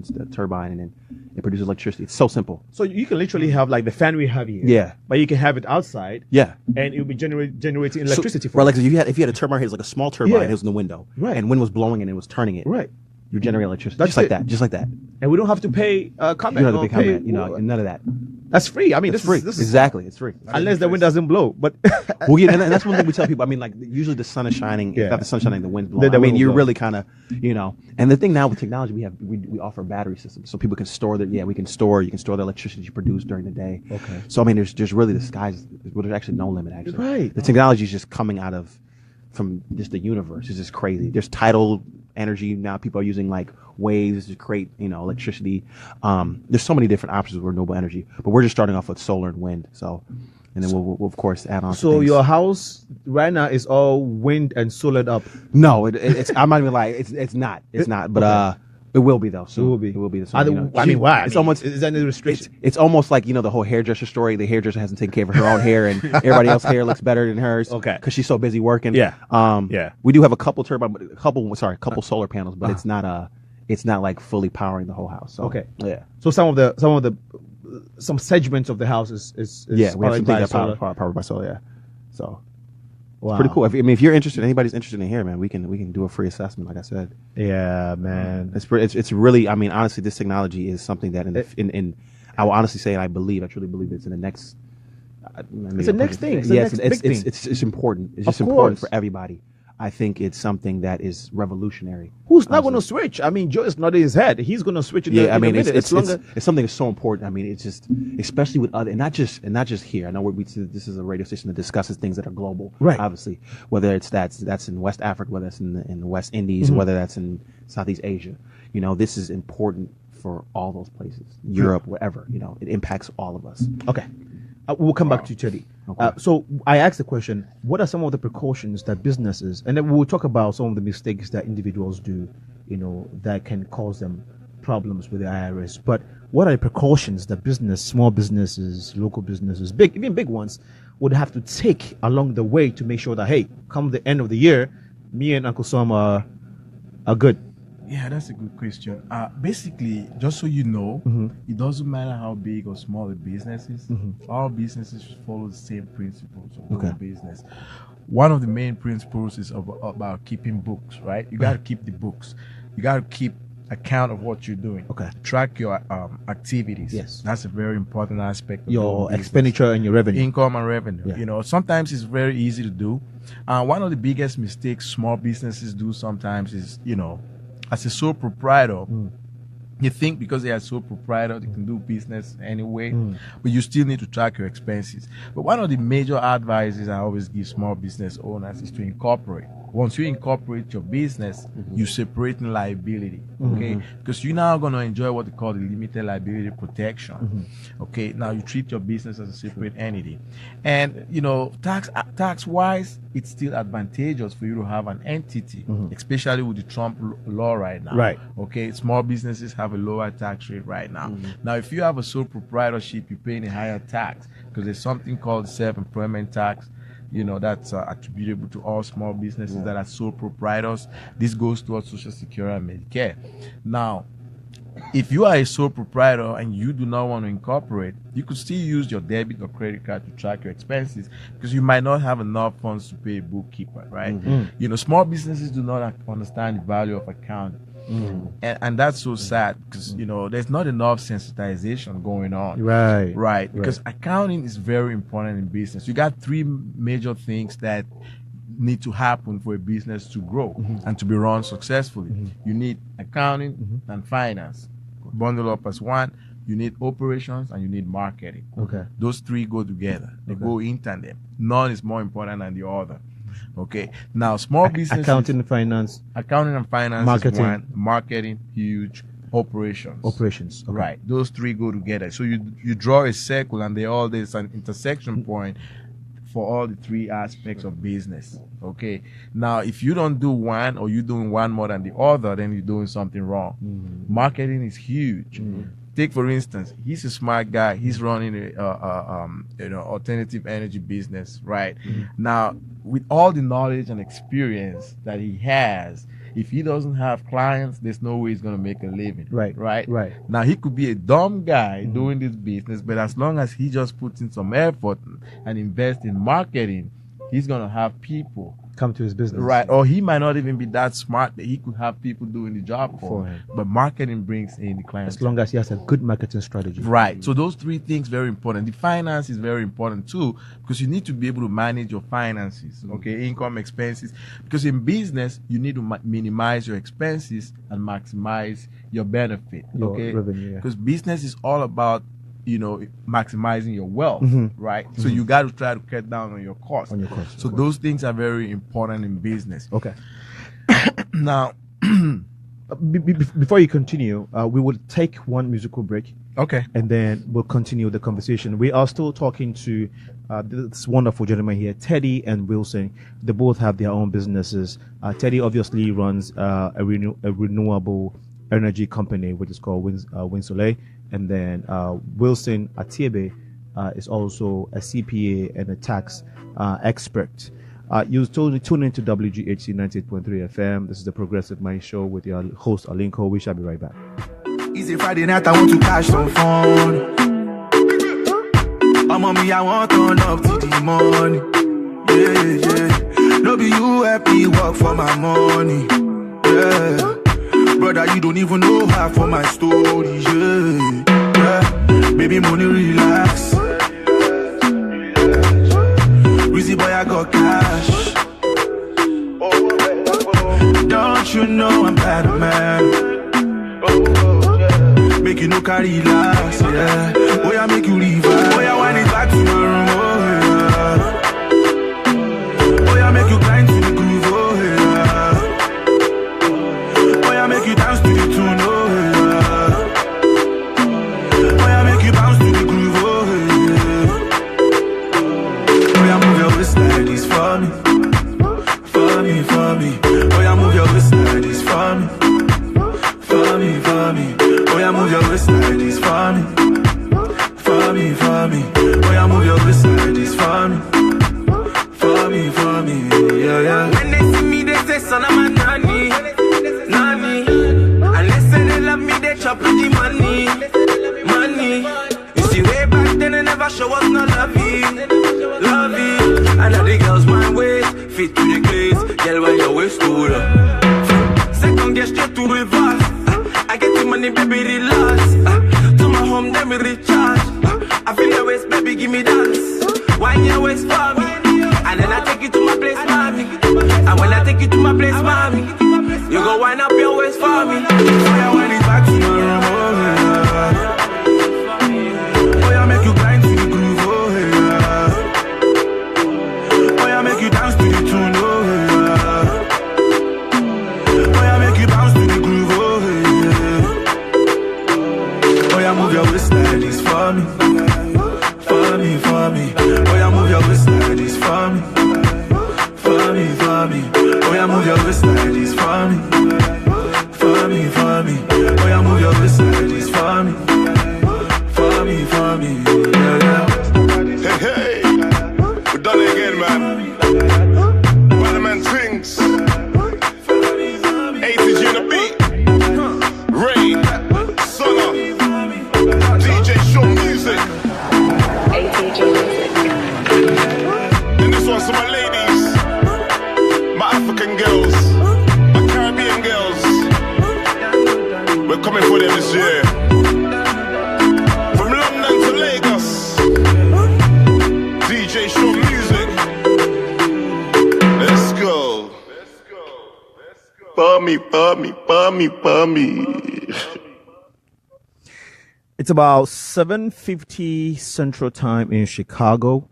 the turbine, and then it produces electricity. It's so simple. So you can literally have like the fan we have here. Yeah. But you can have it outside. Yeah. And it will be generating electricity for right, like if you had a turbine here, it's like a small turbine, it was in the window. Right. And wind was blowing and it was turning it. Right. You generate electricity. That's just like that. And we don't have to pay comment. You don't have to pay comment, none of that. That's free. I mean, it's free. Exactly. It's free. Unless the wind doesn't blow. But well, yeah, and that's one thing we tell people. I mean, like usually the sun is shining. If not the sun shining, the wind's blowing. I mean, you're really kind of, And the thing now with technology, we offer battery systems, so people can store that. Yeah, we can store. You can store the electricity you produce during the day. Okay. So I mean, there's really the skies. There's actually no limit. Actually, right. The technology is just coming from just the universe. It's just crazy. There's tidal energy. Now people are using like waves to create, electricity. There's so many different options with renewable energy, but we're just starting off with solar and wind. So, and then we'll of course add on. So your house right now is all wind and solar up? No, it's I'm not even like it's not. It's not, but okay. It will be though. Soon. It will be. It will be. I mean, why? It's almost. Is that any restriction? It's almost like the whole hairdresser story. The hairdresser hasn't taken care of her own hair, and everybody else's hair looks better than hers. Okay. Because she's so busy working. Yeah. Yeah. We do have a couple solar panels, but it's not like fully powering the whole house. So, okay. Yeah. So some segments of the house is we have some things that powered by solar. Yeah. So. Wow. It's pretty cool. If you're interested, anybody's interested in here, man, we can do a free assessment, like I said. Yeah, man. It's really. I mean, honestly, this technology is something that I will honestly say, and I truly believe it's in the next. It's the next thing. It's important. It's just important for everybody. I think it's something that is revolutionary. Who's not going to switch? I mean, Joe is nodding his head. He's going to switch. It's something that's so important. I mean, it's just, especially with other, and not just here. I know this is a radio station that discusses things that are global, right? Obviously, whether that's in West Africa, whether that's in the West Indies, whether that's in Southeast Asia. This is important for all those places. Europe, wherever. It impacts all of us. Okay. We'll come back to you, Teddy. Okay. So I asked the question, what are some of the precautions that businesses, and then we'll talk about some of the mistakes that individuals do, that can cause them problems with the IRS. But what are the precautions that small businesses, local businesses, even big ones, would have to take along the way to make sure that, hey, come the end of the year, me and Uncle Sam are good? Yeah, that's a good question. Basically, just so you know, it doesn't matter how big or small the business is. All businesses should follow the same principles of doing business. One of the main principles is about keeping books, right? You got to keep the books. You got to keep account of what you're doing. Okay. Track your activities. Yes. That's a very important aspect of your expenditure and your revenue. Income and revenue. Yeah. Sometimes it's very easy to do. One of the biggest mistakes small businesses do sometimes is, as a sole proprietor, you think because they are sole proprietor, they can do business anyway, but you still need to track your expenses. But one of the major advices I always give small business owners is to incorporate. Once you incorporate your business, you separate in liability, okay? Because you're now going to enjoy what they call the limited liability protection, okay? Now you treat your business as a separate entity. And, tax-wise, it's still advantageous for you to have an entity, especially with the Trump law right now. Right. Okay, small businesses have a lower tax rate right now. Now, if you have a sole proprietorship, you're paying a higher tax because there's something called self-employment tax. That's attributable to all small businesses that are sole proprietors. This goes towards Social Security and Medicare. Now, if you are a sole proprietor and you do not want to incorporate, you could still use your debit or credit card to track your expenses because you might not have enough funds to pay a bookkeeper, right? Small businesses do not understand the value of accounting. And that's so sad because there's not enough sensitization going on, right? Because accounting is very important in business. You got three major things that need to happen for a business to grow and to be run successfully. You need accounting and finance bundle up as one. You need operations and you need marketing. Okay, those three go together. They go in tandem. None is more important than the other. Okay. Now, small business, accounting and finance, marketing, is one. Marketing, huge. Operations. Okay. Right. Those three go together. So you draw a circle, and there's an intersection point for all the three aspects of business. Okay. Now, if you don't do one, or you're doing one more than the other, then you're doing something wrong. Marketing is huge. Take, for instance, he's a smart guy. He's running a alternative energy business, right? Now, with all the knowledge and experience that he has, if he doesn't have clients, there's no way he's going to make a living. Right. Now, he could be a dumb guy doing this business, but as long as he just puts in some effort and invest in marketing, he's going to have people come to his business. Right. Or he might not even be that smart that he could have people doing the job for him. But marketing brings in the clients. As long as he has a good marketing strategy. Right. So those three things very important. The finance is very important too, because you need to be able to manage your finances, okay, income, expenses. Because in business, you need to minimize your expenses and maximize your benefit, okay? Revenue, because business is all about maximizing your wealth, right? So you got to try to cut down on your costs. So those things are very important in business. Okay. Now, Before you continue, we will take one musical break. Okay. And then we'll continue the conversation. We are still talking to this wonderful gentleman here, Teddy and Wilson. They both have their own businesses. Teddy obviously runs a renewable energy company, which is called WindSoleil. And then Wilson at Tiabet is also a CPA and a tax expert. You tune into WGHC 98.3 FM. This is the Progressive Mind Show with your host, Alinko. We shall be right back. Easy Friday night, I want to cash some fun. Mommy, I want to turn up to the money. Yeah. No be you help me work for my money. Yeah. Brother, you don't even know half for my story. Yeah. Baby, money, relax. Breezy boy, I got cash. Don't you know I'm bad, man? Make you no carry last, yeah. Oh, yeah, make you leave. Oh, yeah, wind it back to my room, oh, yeah. Oh, yeah, make you grind to the groove, oh, yeah. Oh, yeah, make you dance to the tune, oh, yeah. Oh, yeah, make you bounce to the groove, oh, yeah. Oh, yeah, move your waist like this for me. For me, for me. Oh, yeah, move your waist like this for me. For me, for me. Oh, yeah, move your waist like this for me. For me, for me. Oh, yeah, move your waist like this for me. For me, for me. Yeah, yeah. When they see me, they say, son of my nanny. Nanny. And they say they love me, they chop with the money. Money. You see, way back then, they never show us no lovey. Lovey. And now the girls my waist fit to the glaze. Girl, when your waist to the second, get straight to reverse. I get the money, baby, relax. To my home, then we recharge. I feel your waist, baby, give me dance. Wine your waist for me. And then I take you to my place, mommy. And when I take you to my place, mommy, you go wind up your waist for me. Oh, yeah, wind it back to my room, oh, yeah. Oh, yeah, make you grind to the groove, oh, yeah. Oh, yeah, make you dance to the tune, oh, yeah. Oh, yeah, make you bounce to the groove, oh, yeah. Oh, yeah, move your waist like this for me. For me, for me. Oh, yeah, move your waist like this for me. For me, for me. Oh, yeah, move your waist like this for me. For me, for me. Oh, yeah, move your waist like this for me. For me, for me. Yeah, yeah. Hey, we done it again, man. By the man Twings. ATG in the beat. Ray, Summer, DJ Show Music. And this one's to my ladies, my African girls, my Caribbean girls. We're coming for them this year. From London to Lagos, DJ Show Music. Let's go. Bummy, bummy, bummy, bummy. It's about 7:50 Central Time in Chicago,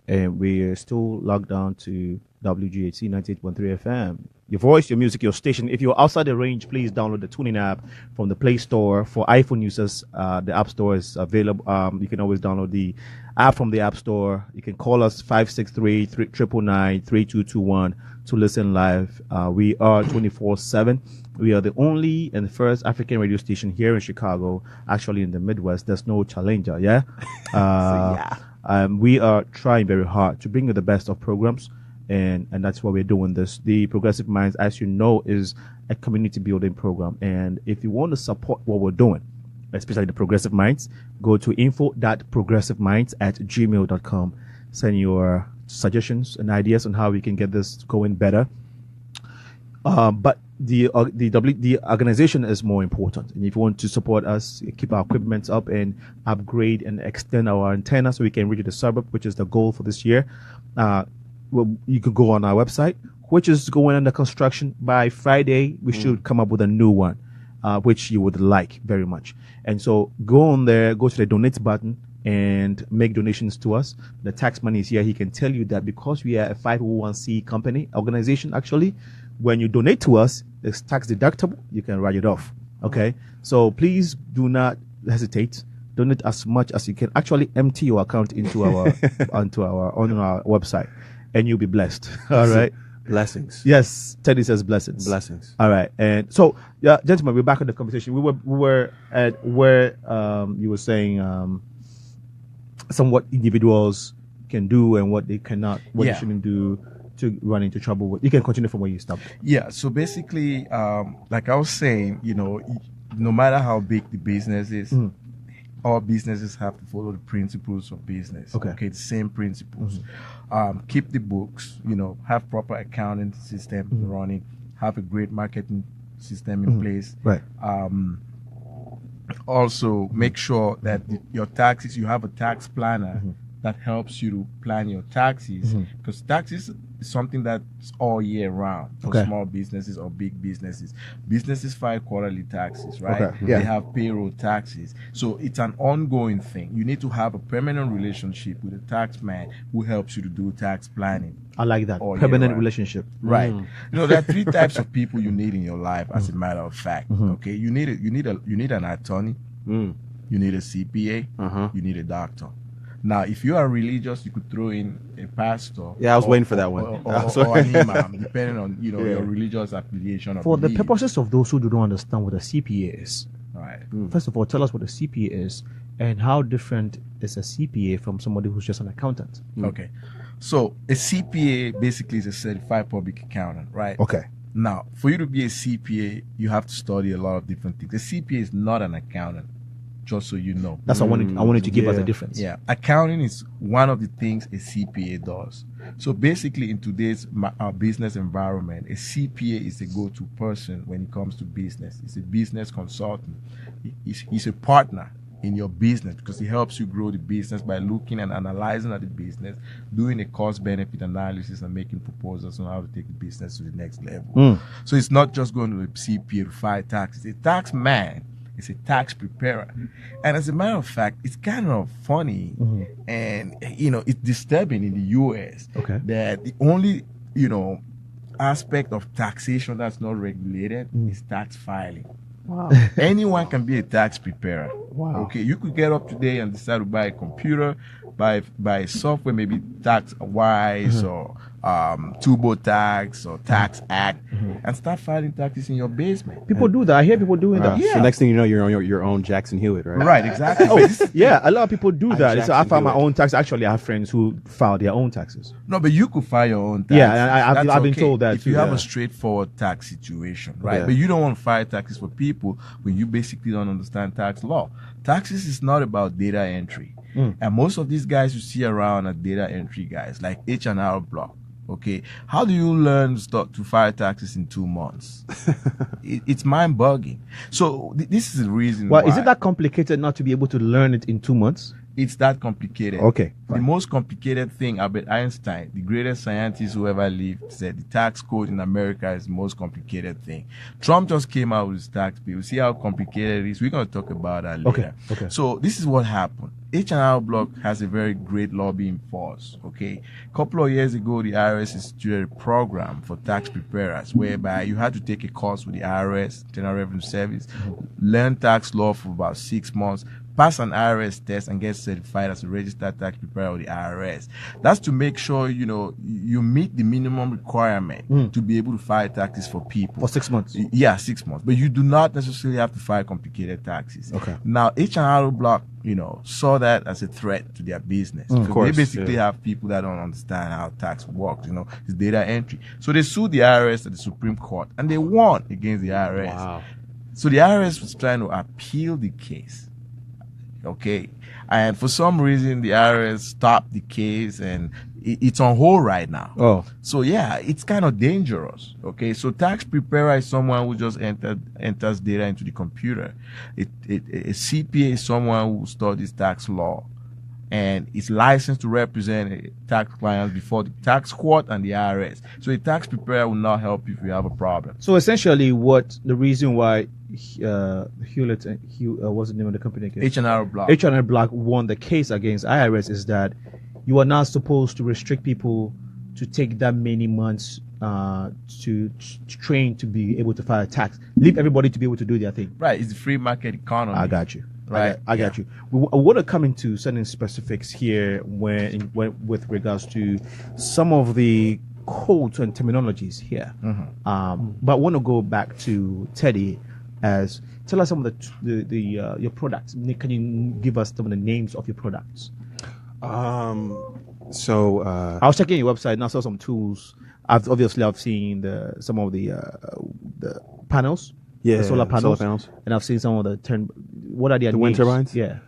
and we're still logged on to WGHC 98.3 FM. Your voice, your music, your station. If you're outside the range, please download the tuning app from the Play Store. For iPhone users, the App Store is available. You can always download the app from the App Store. You can call us 563-999-3221 to listen live. We are 24/7. We are the only and first African radio station here in Chicago, actually in the Midwest. There's no challenger, yeah? We are trying very hard to bring you the best of programs, and that's why we're doing this. The Progressive Minds, as you know, is a community building program. And if you want to support what we're doing, especially the Progressive Minds, go to info.progressiveminds@gmail.com. Send your suggestions and ideas on how we can get this going better. But the organization is more important. And if you want to support us, keep our equipment up and upgrade and extend our antenna so we can reach the suburb, which is the goal for this year, you could go on our website, which is going under construction. By Friday, we should come up with a new one, which you would like very much. And so go on there, go to the donate button and make donations to us. The tax money is here. He can tell you that because we are a 501c organization, actually, when you donate to us, it's tax deductible. You can write it off. Okay, so please do not hesitate. Donate as much as you can. Actually, empty your account into our on our website, and you'll be blessed. All right. Blessings. Yes, Teddy says blessings. Blessings. All right, and so yeah, gentlemen, we're back on the conversation. We were at where you were saying some what individuals can do and what they cannot, what they shouldn't do to run into trouble with. You can continue from where you stopped. Yeah. So basically, like I was saying, no matter how big the business is, all businesses have to follow the principles of business. Okay, the same principles. Keep the books, have proper accounting system running, have a great marketing system in place. Right. Also, make sure that your taxes, you have a tax planner that helps you to plan your taxes, because taxes is something that's all year round for small businesses or big businesses. Businesses file quarterly taxes, right? They have payroll taxes. So it's an ongoing thing. You need to have a permanent relationship with a tax man who helps you to do tax planning. I like that. Permanent relationship. Right. There are 3 types of people you need in your life, as a matter of fact. Okay. You need an attorney, you need a CPA, you need a doctor. Now, if you are religious, you could throw in a pastor. Yeah, I was waiting for that one. Or an imam, depending on your religious affiliation. For the purposes of those who do not understand what a CPA is, right. First of all, tell us what a CPA is and how different is a CPA from somebody who's just an accountant. Okay, so a CPA basically is a certified public accountant, right? Okay. Now, for you to be a CPA, you have to study a lot of different things. A CPA is not an accountant. Just so you know. That's what I wanted to give us a difference. Yeah. Accounting is one of the things a CPA does. So basically, in today's business environment, a CPA is a go-to person when it comes to business. He's a business consultant. He's a partner in your business because he helps you grow the business by looking and analyzing at the business, doing a cost-benefit analysis, and making proposals on how to take the business to the next level. So it's not just going to a CPA to file taxes. A tax man is a tax preparer. And as a matter of fact, it's kind of funny and, it's disturbing in the U.S. that the only, aspect of taxation that's not regulated is tax filing. Wow. Anyone can be a tax preparer. Wow. Okay, you could get up today and decide to buy a computer, buy software, maybe TaxWise or TurboTax or Tax Act, and start filing taxes in your basement. People do that. I hear people doing that. So next thing you know, you're on your own Jackson Hewitt, right? Right, exactly. A lot of people do that. So I filed my own tax. Actually, I have friends who file their own taxes. No, but you could file your own taxes. Yeah, I've been told that. If you have a straightforward tax situation, right? But you don't want to file taxes for people when you basically don't understand tax law. Taxes is not about data entry. And most of these guys you see around are data entry guys, like H&R Block. Okay, how do you learn to file taxes in 2 months? It's mind-boggling. So this is the reason why. Is it that complicated not to be able to learn it in 2 months? It's that complicated. Okay. The most complicated thing, Albert Einstein, the greatest scientist who ever lived, said the tax code in America is the most complicated thing. Trump just came out with his tax bill. See how complicated it is? We're going to talk about that later. Okay. So this is what happened. H&R Block has a very great lobbying force. Okay. A couple of years ago, the IRS instituted a program for tax preparers whereby you had to take a course with the IRS, General Revenue Service, learn tax law for about 6 months, pass an IRS test, and get certified as a registered tax preparer with the IRS. That's to make sure, you meet the minimum requirement to be able to file taxes for people. For 6 months? Yeah, 6 months. But you do not necessarily have to file complicated taxes. Okay. Now, H&R Block, saw that as a threat to their business. Of course, they basically have people that don't understand how tax works, it's data entry. So they sued the IRS at the Supreme Court, and they won against the IRS. Wow. So the IRS was trying to appeal the case. Okay. And for some reason, the IRS stopped the case and it's on hold right now. Oh. So yeah, it's kind of dangerous. Okay. So tax preparer is someone who just enters data into the computer. A CPA is someone who studies tax law and is licensed to represent tax clients before the tax court and the IRS. So a tax preparer will not help you if you have a problem. So essentially, the reason why Hewlett and what's the name of the company again? H&R Block. H&R Block won the case against IRS is that you are not supposed to restrict people to take that many months to train to be able to file a tax. Leave everybody to be able to do their thing. Right, it's a free market economy. I got you. Right, I got you. I want to come into certain specifics here when with regards to some of the codes and terminologies here. But I want to go back to Teddy. Tell us some of the your products. Can you give us some of the names of your products? So I was checking your website and I saw some tools. I've seen some of the panels. Yeah, the solar panels. And I've seen some of what are their the names? wind turbines? Yeah.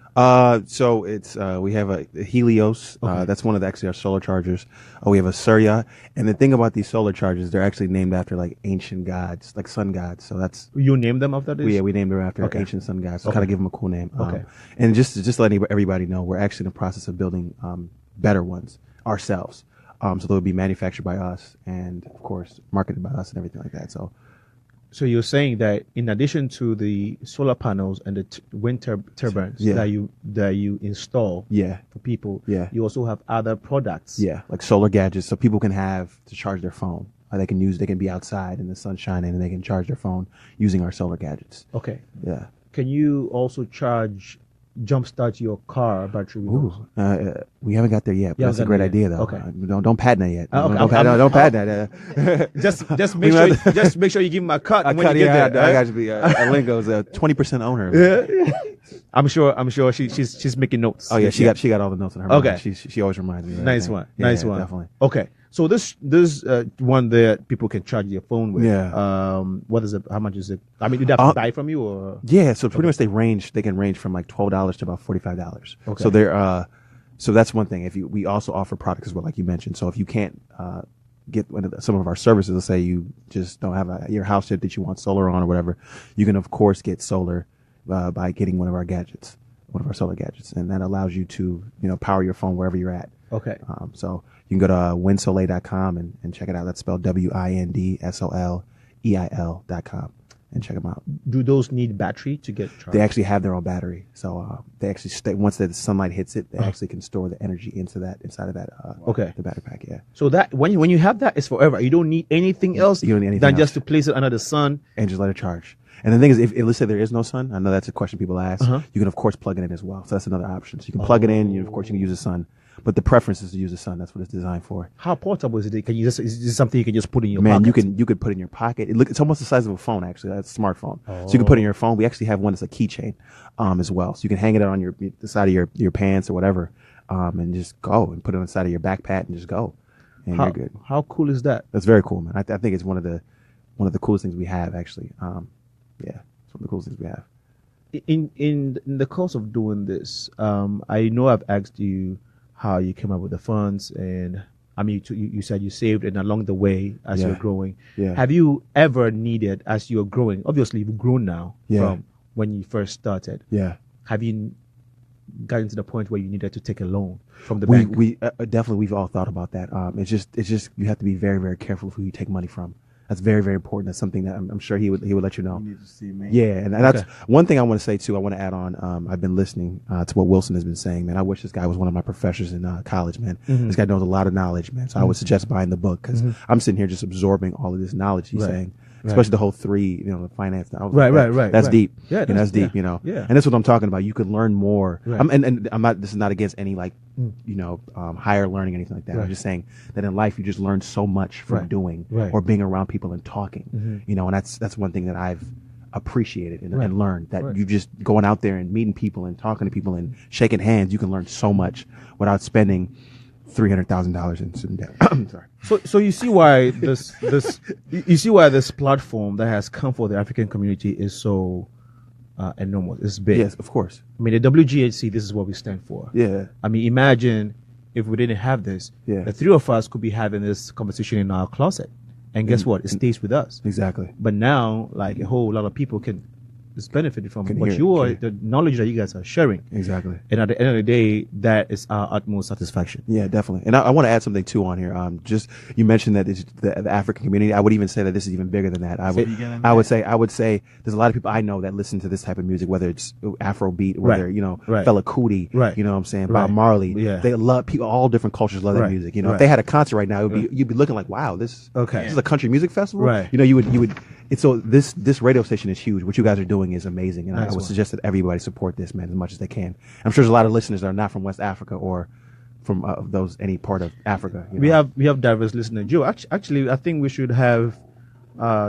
So it's we have a Helios. That's one of our solar chargers. We have a Surya, and the thing about these solar chargers, they're actually named after like ancient gods, like sun gods. So that's you named them after this. Yeah, we named them after ancient sun gods. So kind of give them a cool name. Okay. And just letting everybody know, we're actually in the process of building better ones ourselves. So they'll be manufactured by us, and of course marketed by us and everything like that. So you're saying that in addition to the solar panels and the wind turbines that you install for people, you also have other products. Yeah, like solar gadgets, so people can have to charge their phone. They can be outside in the sun shining and they can charge their phone using our solar gadgets. Okay. Yeah. Can you also jumpstart your car battery with those? We haven't got there yet, but that's a great idea, though. Okay. Don't patent it yet. Don't patent that. Just make sure you give him a cut when you get there. I got to be Lingo's a 20% owner. Yeah. I'm sure she's making notes. Oh yeah, she got all the notes in her. Okay. Mind. She always reminds me. Of nice one. Nice one. Definitely. Okay. So this one that people can charge their phone with. Yeah. What is it? How much is it? I mean, did they have to buy from you or? Yeah. So pretty much they can range from like $12 to about $45. Okay. So they're so that's one thing. We also offer products as well, like you mentioned. So if you can't get some of our services, let's say you just don't have your house yet that you want solar on or whatever, you can of course get solar by getting one of our solar gadgets, and that allows you to power your phone wherever you're at. Okay. So you can go to WindSoleil.com and check it out. That's spelled WindSoleil.com and check them out. Do those need battery to get charged? They actually have their own battery. So they actually once the sunlight hits it, they actually can store the energy inside of that the battery pack. Yeah. So that when you have that, it's forever. You don't need anything else. You don't need anything than else. just to place it under the sun and just let it charge. And the thing is, if let's say there is no sun, I know that's a question people ask. You can of course plug it in as well. So that's another option. So you can plug it in. Of course you can use the sun. But the preference is to use the sun. That's what it's designed for. How portable is it? Is this something you can just put in your pocket? Man, you could put in your pocket. It's almost the size of a phone, actually. That's a smartphone. So you can put it in your phone. We actually have one that's a keychain as well. So you can hang it on the side of your pants or whatever and just go and put it on the side of your backpack and just go. And you're good. How cool is that? That's very cool, man. I think it's one of the coolest things we have, actually. It's one of the coolest things we have. In the course of doing this, I know I've asked you how you came up with the funds, and I mean, you said you saved, and along the way as you're growing, have you ever needed, as you're growing? Obviously, you've grown now from when you first started. Yeah. Have you gotten to the point where you needed to take a loan from the bank? We definitely, we've all thought about that. It's just you have to be very, very careful who you take money from. That's very, very important. That's something that I'm sure he would let you know. You need to see me. Yeah, and that's one thing I want to say too. I want to add on. I've been listening to what Wilson has been saying, man. I wish this guy was one of my professors in college, man. This guy knows a lot of knowledge, man. So I would suggest buying the book because I'm sitting here just absorbing all of this knowledge he's saying, especially the whole three, the finance. Right. That's deep. Yeah, that's deep. Yeah. And that's what I'm talking about. You can learn more. Right. And I'm not. This is not against any higher learning or anything like that. Right. I'm just saying that in life you just learn so much from doing or being around people and talking. And that's one thing that I've appreciated and learned, that you just going out there and meeting people and talking to people and shaking hands, you can learn so much without spending $300,000 in student debt. Sorry. So you see why this platform that has come for the African community is so enormous. It's big. Yes, of course. I mean, the WGHC, this is what we stand for. Yeah. I mean, imagine if we didn't have this, the three of us could be having this conversation in our closet. And guess what? It stays with us. Exactly. But now, like, a whole lot of people can is benefiting from. Can But hear it. the knowledge that you guys are sharing. Exactly. And at the end of the day, that is our utmost satisfaction. Yeah, definitely. And I want to add something too on here. Just you mentioned that it's the African community. I would even say that this is even bigger than that. I would say there's a lot of people I know that listen to this type of music, whether it's Afrobeat, whether Fela Kuti, you know what I'm saying, Bob Marley. Yeah. They love people. All different cultures love that music. You know, if they had a concert right now, you'd be looking like, wow, this is a country music festival. Right. You know, you would. So this radio station is huge. What you guys are doing is amazing, and I would suggest that everybody support this, man, as much as they can. I'm sure there's a lot of listeners that are not from West Africa or from any part of Africa. You know? We have diverse listeners. Joe, actually, I think we should have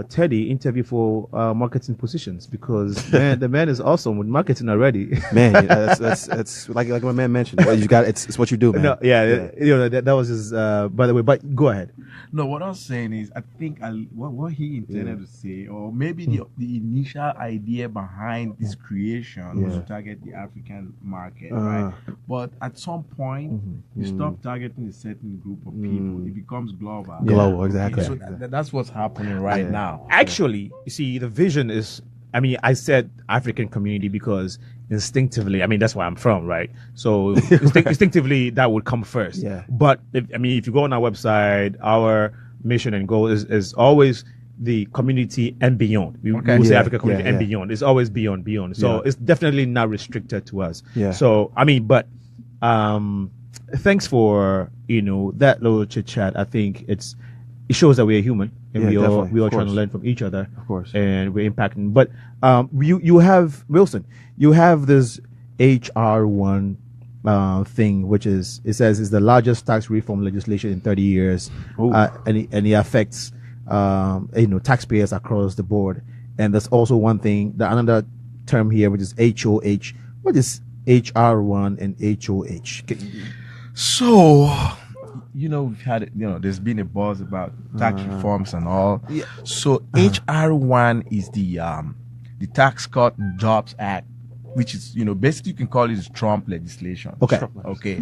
Teddy interview for marketing positions, because the man is awesome with marketing already. Man, that's like my man mentioned. You got it's what you do, man. No, you know that was his. By the way, but go ahead. No, what I'm saying is, I think what he intended to say, or maybe the initial idea behind this creation was to target the African market, right? But at some point, you stop targeting a certain group of people; it becomes global. Global, exactly. So that's what's happening right now. Actually, you see, the vision is. I mean, I said African community because instinctively, I mean, that's where I'm from, right? So instinctively, that would come first. Yeah. But if you go on our website, our mission and goal is always the community and beyond. We will say African community and beyond. It's always beyond. So it's definitely not restricted to us. Yeah. So but thanks for that little chit chat. I think it shows that we're human. And we all trying to learn from each other, of course, and we're impacting. But you have Wilson, you have this HR1 thing, which it says is the largest tax reform legislation in 30 years, and it affects taxpayers across the board. And there's also one thing, another term here, which is HOH. What is HR1 and HOH? So. We've had, there's been a buzz about tax reforms and all. Yeah. So HR1 is the Tax Cut and Jobs Act, which is, basically you can call it the Trump legislation. Okay.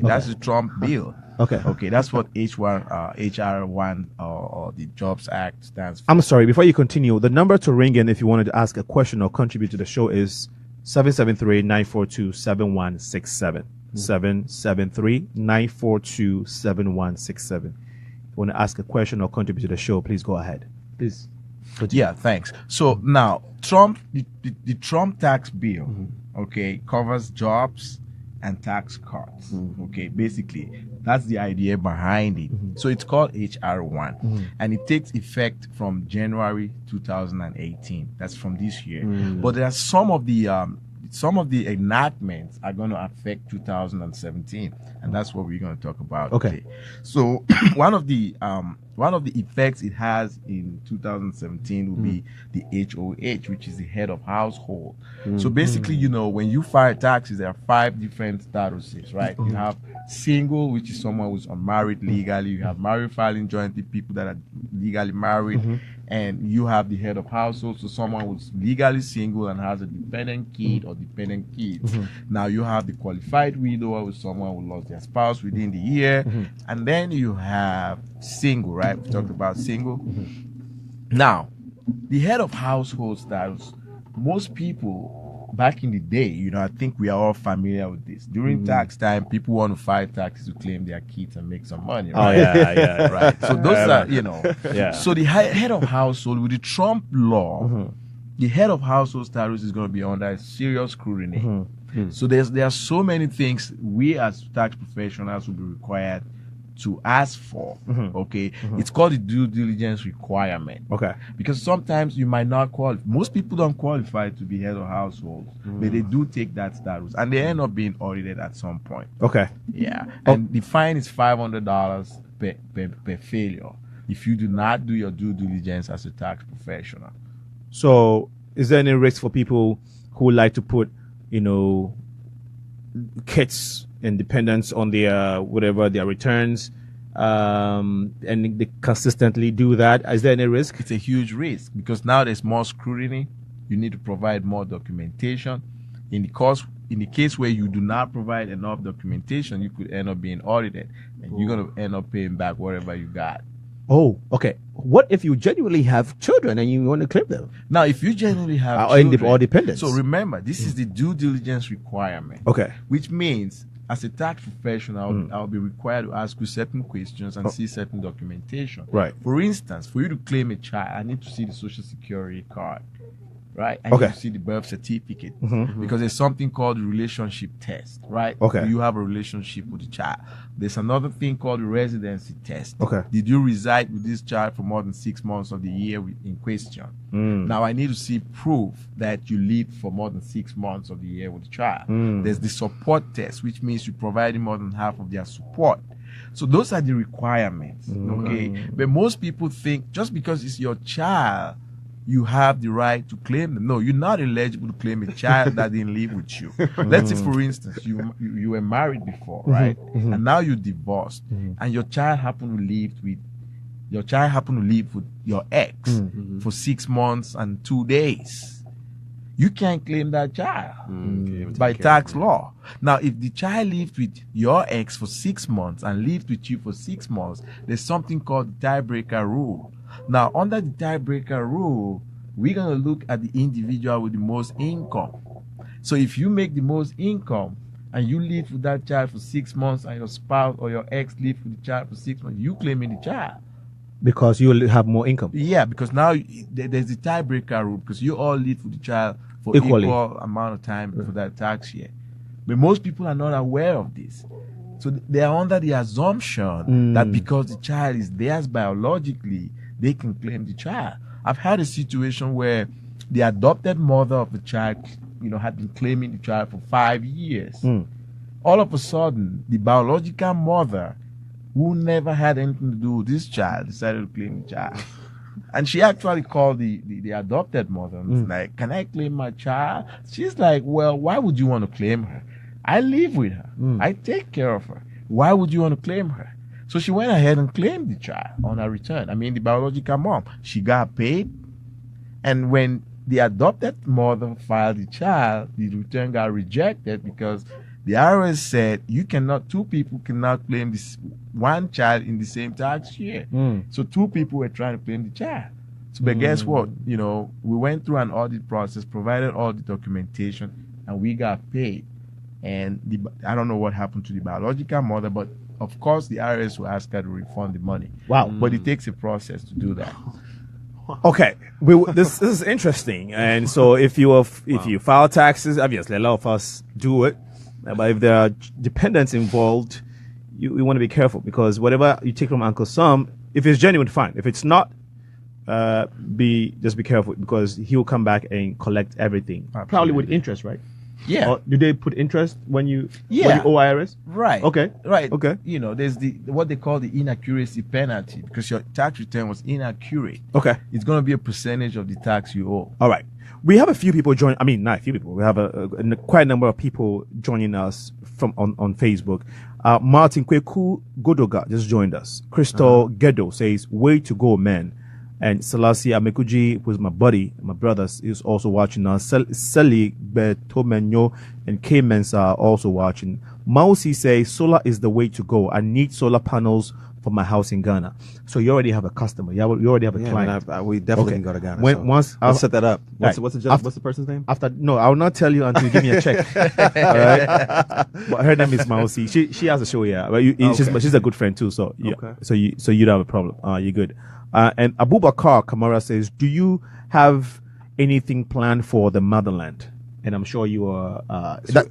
That's the Trump bill. Okay. That's what HR1 or the Jobs Act stands for. I'm sorry, before you continue, the number to ring in if you wanted to ask a question or contribute to the show is 773-942-7167. 773-942-7167. If you want to ask a question or contribute to the show, please go ahead. Please. Yeah, thanks. So now, the Trump tax bill, covers jobs and tax cuts. Okay, basically, that's the idea behind it. So it's called HR1, and it takes effect from January 2018. That's from this year. But there are some of the enactments are going to affect 2017, and that's what we're going to talk about today. So one of the effects it has in 2017 will be the HOH, which is the head of household. So basically, when you file taxes, there are 5 different statuses, right? You have single, which is someone who's unmarried legally. You have married filing jointly, people that are legally married. And you have the head of household, so someone who's legally single and has a dependent kid or dependent kids. Now you have the qualified widower, with someone who lost their spouse within the year. And then you have single, right? We talked about single. Now, the head of household status, most people back in the day, I think we are all familiar with this. During tax time, people want to file taxes to claim their kids and make some money, right? Oh, yeah. Right. So those are, So the head of household, with the Trump law, the head of household status is going to be under serious scrutiny. So there are so many things we as tax professionals will be required to ask for. It's called the due diligence requirement. Because sometimes you might not qualify. Most people don't qualify to be head of households, but they do take that status, and they end up being audited at some point. Yeah. And the fine is $500 per failure if you do not do your due diligence as a tax professional. So is there any risk for people who like to put, kids and dependents on their their returns, and they consistently do that? Is there any risk? It's a huge risk, because now there's more scrutiny. You need to provide more documentation. In the case where you do not provide enough documentation, you could end up being audited, and you're going to end up paying back whatever you got. Oh, okay. What if you genuinely have children and you want to claim them? Now, if you genuinely have children, children, or dependents. So remember, this is the due diligence requirement. Okay. Which means, as a tax professional, I'll be required to ask you certain questions and see certain documentation. Right. For instance, for you to claim a child, I need to see the social security card. Right? I need to see the birth certificate. Because there's something called the relationship test. Right? Okay. Do you have a relationship with the child? There's another thing called the residency test. Okay. Did you reside with this child for more than 6 months of the year in question? Now, I need to see proof that you lived for more than 6 months of the year with the child. There's the support test, which means you're providing more than half of their support. So those are the requirements. Okay. But most people think just because it's your child, you have the right to claim them. No, you're not eligible to claim a child that didn't live with you. Let's say, for instance, you were married before, right? And now you're divorced, and your child happened to live with your ex for 6 months and 2 days. You can't claim that child by tax law. Now, if the child lived with your ex for 6 months and lived with you for 6 months, there's something called the tiebreaker rule. Now, under the tiebreaker rule, we're going to look at the individual with the most income. So if you make the most income and you live with that child for 6 months and your spouse or your ex live with the child for 6 months, you claiming the child. Because you will have more income. Yeah, because now there's the tiebreaker rule because you all live with the child for equal amount of time for that tax year. But most people are not aware of this. So they are under the assumption that because the child is theirs biologically, they can claim the child. I've had a situation where the adopted mother of the child, had been claiming the child for 5 years. All of a sudden, the biological mother, who never had anything to do with this child, decided to claim the child. And she actually called the adopted mother and was like, "Can I claim my child?" She's like, "Well, why would you want to claim her? I live with her. I take care of her. Why would you want to claim her?" So she went ahead and claimed the child on her return. I mean, the biological mom. She got paid. And when the adopted mother filed the child, the return got rejected because the IRS said two people cannot claim this one child in the same tax year. So 2 people were trying to claim the child. So, but guess what? We went through an audit process, provided all the documentation, and we got paid. And I don't know what happened to the biological mother, but of course the IRS will ask her to refund the money. Wow. But it takes a process to do that. Okay, this is interesting. And so if you file taxes, obviously a lot of us do it. But if there are dependents involved, you want to be careful because whatever you take from Uncle Sam, if it's genuine, fine. If it's not, be careful because he will come back and collect everything. Absolutely. Probably with interest, right? Yeah. Or do they put interest when you owe IRS? Right. Okay. Right. Okay. There's what they call the inaccuracy penalty because your tax return was inaccurate. Okay. It's going to be a percentage of the tax you owe. All right. We have a few people join. I mean, not a few people. We have quite a number of people joining us from on Facebook. Martin Kweku Godoga just joined us. Crystal Gedo says, "Way to go, man." And Selassie Amekuji, who's my buddy, my brothers, is also watching us. Seli Betomenyo and K-Mens are also watching. Mausi says, "Solar is the way to go. I need solar panels for my house in Ghana." So you already have a customer. You already have a client. We definitely can go to Ghana. I'll set that up. What's the person's name? I will not tell you until you give me a check. All right. But her name is Mausi. She has a show here. But she's a good friend too. So yeah. Okay. So you don't have a problem. You're good. And Abubakar Kamara says, "Do you have anything planned for the motherland?" And I'm sure you are.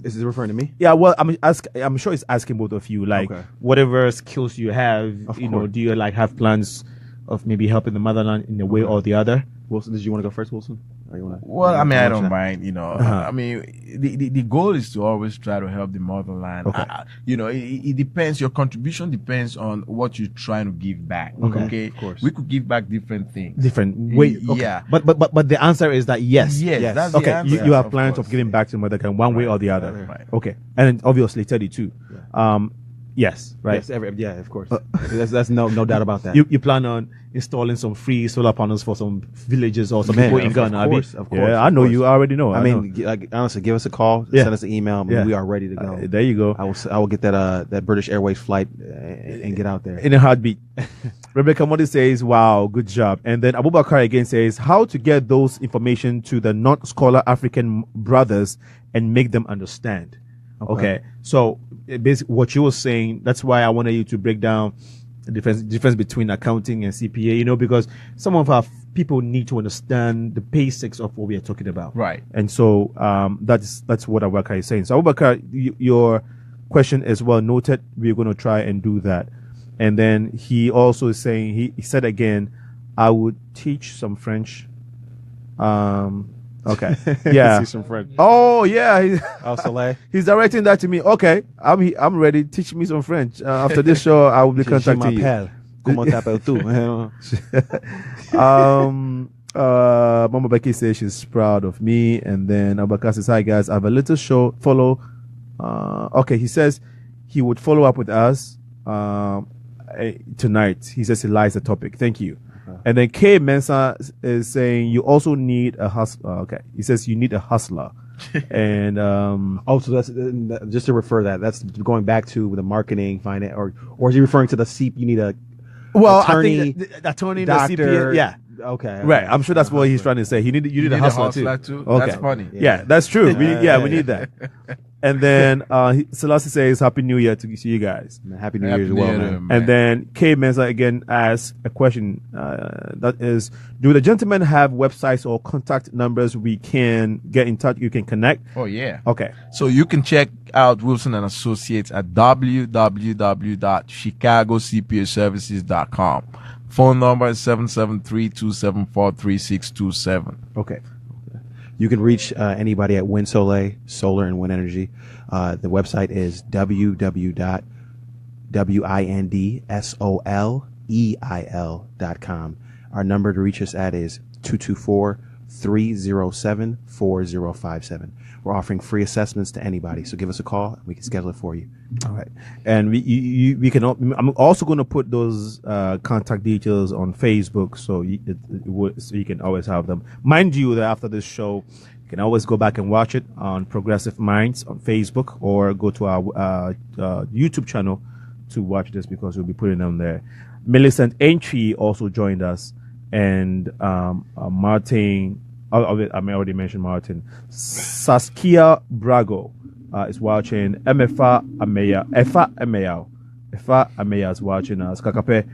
Is it referring to me? Yeah. Well, I'm sure it's asking both of you. Like whatever skills you have, do you have plans of maybe helping the motherland in a way or the other? Wilson, did you want to go first, Wilson? Or you want to? Well, I don't mind. I mean, the goal is to always try to help the motherland. Okay. It depends. Your contribution depends on what you're trying to give back. Okay. Of course. We could give back different things. Different way. Okay. Yeah. But the answer is that yes. Yes. That's okay. The answer. You have plans of giving back to the motherland one way or the other. Right. Okay. And then obviously 32. Yeah. Yes, right. Yes, of course. That's no doubt about that. You plan on installing some free solar panels for some villages or some people in Ghana? Of course. Yeah, I know you already know. I mean, honestly, give us a call, send us an email. I mean, we are ready to go. There you go. I will get that British Airways flight and get out there in a heartbeat. Rebecca Modi says, wow, good job. And then Abubakar again says, how to get those information to the non-scholar African brothers and make them understand. Okay. So basically what you were saying, that's why I wanted you to break down the difference between accounting and CPA, because some of our people need to understand the basics of what we are talking about. Right. And so that's what Abubakar is saying. So Abubakar, your question is well noted. We're going to try and do that. And then he also is saying, he said again, I would teach some French. Okay. Yeah. See some French. Oh, yeah. Soleil. He's directing that to me. Okay. I'm ready. Teach me some French. After this show, I will be contacting you. Comment t'appelles-tu? Mama Becky says she's proud of me. And then Abubakar says, hi guys, I have a little show follow. Okay. He says he would follow up with us tonight. He says he likes the topic. Thank you. And then K Mensa is saying you also need a hustler. Okay. He says you need a hustler. And so that's just to refer that's going back to the marketing, finance, or is he referring to the CP? You need a attorney, I think the attorney, doctor, the CPA, yeah. Okay. Right. I'm sure that's what he's trying to say. You need a hustler too. Okay. That's funny. Yeah, that's true. We need that. And then Selassie says, Happy New Year to see you guys. Happy New Year as well, man. And then K Mensa again asks a question that is, do the gentlemen have websites or contact numbers we can get in touch? You can connect? Oh, yeah. Okay. So you can check out Wilson and Associates at www.chicagocpaservices.com. Phone number is 773-274-3627. Okay. You can reach anybody at WindSoleil, Solar and Wind Energy. The website is www.windsoleil.com. Our number to reach us at is 224-307-4057. We're offering free assessments to anybody, so give us a call and we can schedule it for you. All right. And we can. I'm also going to put those contact details on Facebook, so you can always have them. Mind you, that after this show, you can always go back and watch it on Progressive Minds on Facebook, or go to our YouTube channel to watch this, because we'll be putting them there. Millicent Entry also joined us, and Martin. I already mentioned Martin. Saskia Brago is watching. Efa Ameya is watching us. Kakape,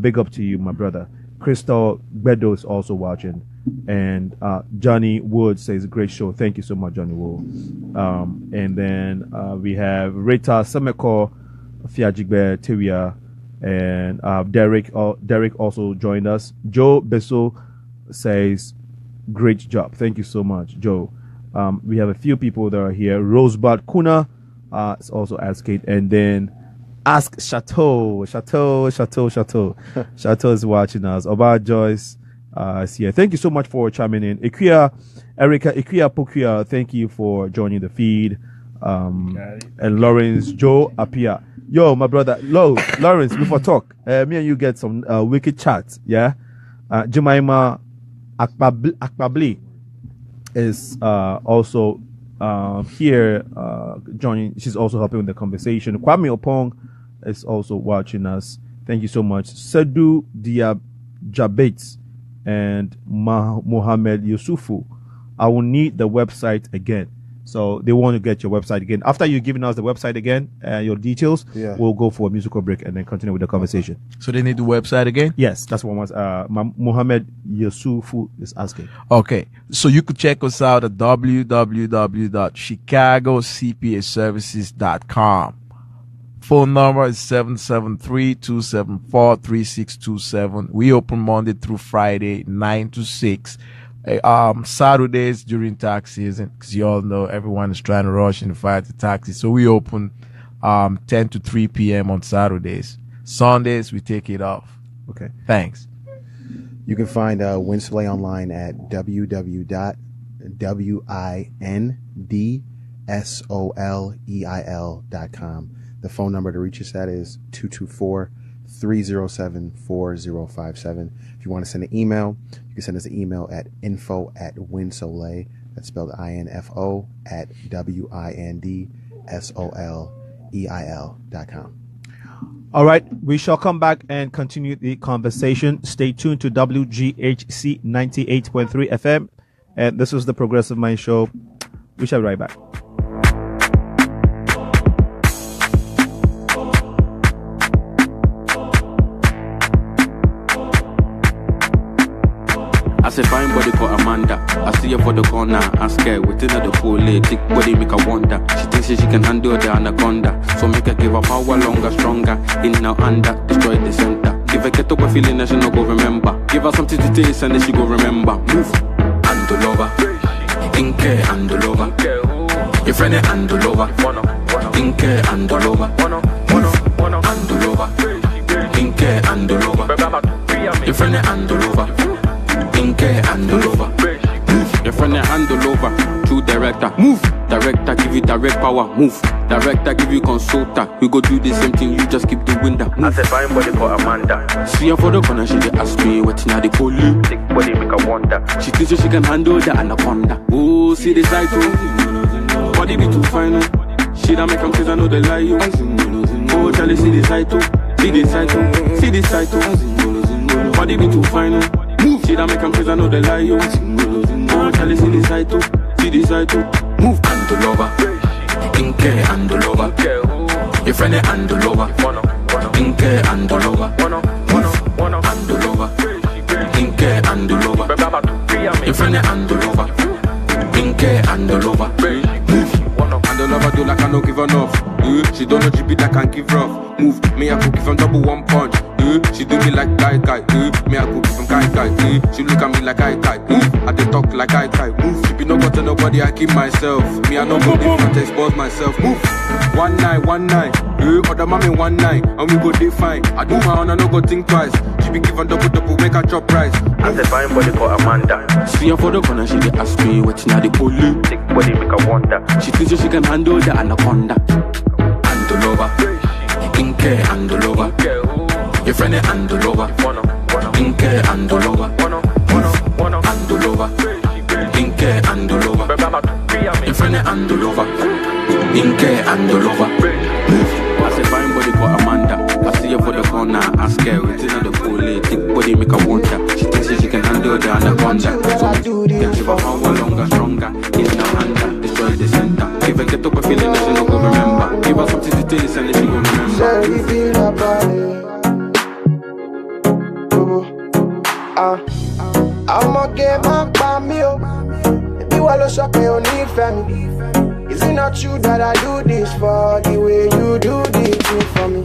big up to you, my brother. Crystal Bedo is also watching. And Johnny Wood says, great show. Thank you so much, Johnny Wood. And then we have Rita Sameko, Fiajigbe Tewia, and Derek also joined us. Joe Beso says, great job. Thank you so much, Joe. We have a few people that are here. Rosebud Kuna is also asking. And then Ask Chateau is watching us. Oba Joyce is here. Thank you so much for chiming in. Erika Pokuya, thank you for joining the feed. And Lawrence Joe Apia. Yo, my brother, Lawrence, before talk, me and you get some wicked chats, yeah? Jemima Akpabli is also here joining. She's also helping with the conversation. Kwame Opong is also watching us. Thank you so much. Sedu Diabet and Mohammed Yusufu. I will need the website again. So they want to get your website again. After you've given us the website again, your details, we'll go for a musical break and then continue with the conversation. So they need the website again? Yes, that's what was Mohammed Yusufu is asking. Okay, so you could check us out at www.chicagocpaservices.com. Phone number is 773-274-3627. We open Monday through Friday, 9 to 6. Saturdays during tax season, because you all know everyone is trying to rush and fight the taxes. So we open 10 to 3 p.m. on Saturdays. Sundays, we take it off. Okay. Thanks. You can find WindSoleil online at www.windsoleil.com. The phone number to reach us at is 224-307-4057. If you want to send an email, you can send us an email at info@WindSoleil. That's spelled INFO @WINDSOLEIL.com. All right, we shall come back and continue the conversation. Stay tuned to WGHC 98.3 FM. And this is the Progressive Mind Show. We shall be right back. I say fine body called Amanda. I see her for the corner, I'm scared. Within her the pool, thick body make her wonder. She thinks she can handle the anaconda. So make her give her power longer, stronger. In now under, destroy the center. Give her get up a feeling that she no go remember. Give her something to taste and then she go remember. Move, and the lover. Inke and the lover. Your friend and the lover. Inke and the lover. And the lover. Inke and the lover. Your friend and the lover. Inke and all over. Move. Your friend and all over. True director. Move. Director give you direct power. Move. Director give you consulta. We go do the same thing. You just keep the window. I say fine body for Amanda. See her for the corner. She dey ask me what's now the police. Thick body make her wonder. She thinks she can handle the anaconda. Oh, see the side too. Body be too fine. She don't make 'em kiss. I know they lie you. Oh, Charlie, see the side too. See the side too. See the side too. Body be too fine. Move, she don't make 'em crazy, I know they lie you. Oh, Charlie, see the side too, see the side too. Move, and the lover, Inke and the lover. Your friend and the lover, Inke and the lover. Move, and the lover, Inke and the lover. Your friend and the lover, Inke and the lover. Move, and the lover do like I don't give enough. She don't know she be that can give rough. Move, me I could give 'em double one punch. She do me like guy. Me I could give 'em guy. She look at me like I. I dey talk like I. Move, she be no got to nobody. I keep myself. Me I no go different to expose myself. Move, one night. Other mommy one night, and we go define. I do my own, I no go think twice. She be giving double, make her chop price. I say fine body for Amanda. See her for the corner, she dey ask me what's now the police. Thick body make her wonder. She thinks she can handle the anaconda. And the lover, Inke and the lover. Your friend and the lover. Inke and the lover. And the lover. Inke and the lover. Your friend and the lover. Inke and the lover. I say fine body for Amanda. I see her for the corner, I'm scared. Within the pool, thick body make her wonder. She thinks she can handle the anaconda. So can give her power longer, stronger. In her hand, destroy the center. Give her get up a feeling that she no go remember. Give her something to taste and then she go remember. I'ma get my meal. If you wanna shop, you need family. Is it not true that I do this for the way you do this for me?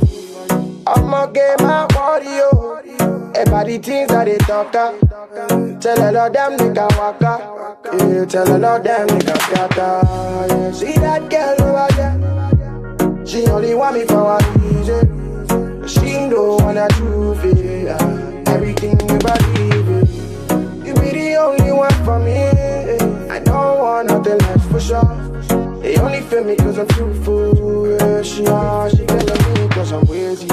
I'ma get my body, about the things that they talk about. Tell all of them they can walk out. Yeah, tell all of them they can scatter. Yeah, see that girl over there? She only want me for one reason. She don't wanna do it. Everything you believe in. You be the only one for me. I don't want nothing less for sure. They only feel me cause I'm truthful. Yeah, she feeling me cause I'm wheezy.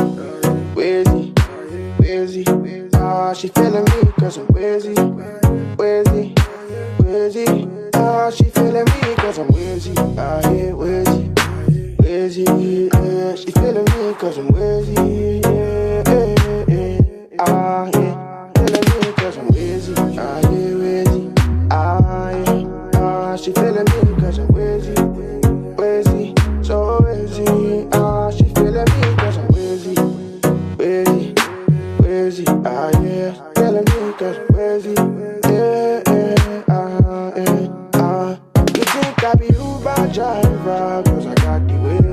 She feeling me cause I'm wheezy. She feeling me cause I'm wheezy. Wheezy. Yeah, she feeling me cause I'm wheezy. Feeling me cause I'm wheezy. She feeling me cause I'm wheezy. So wheezy. She feeling me cause I'm wheezy. Yeah, feeling me cause I'm wheezy. You think I be Uber driver cause I got the way.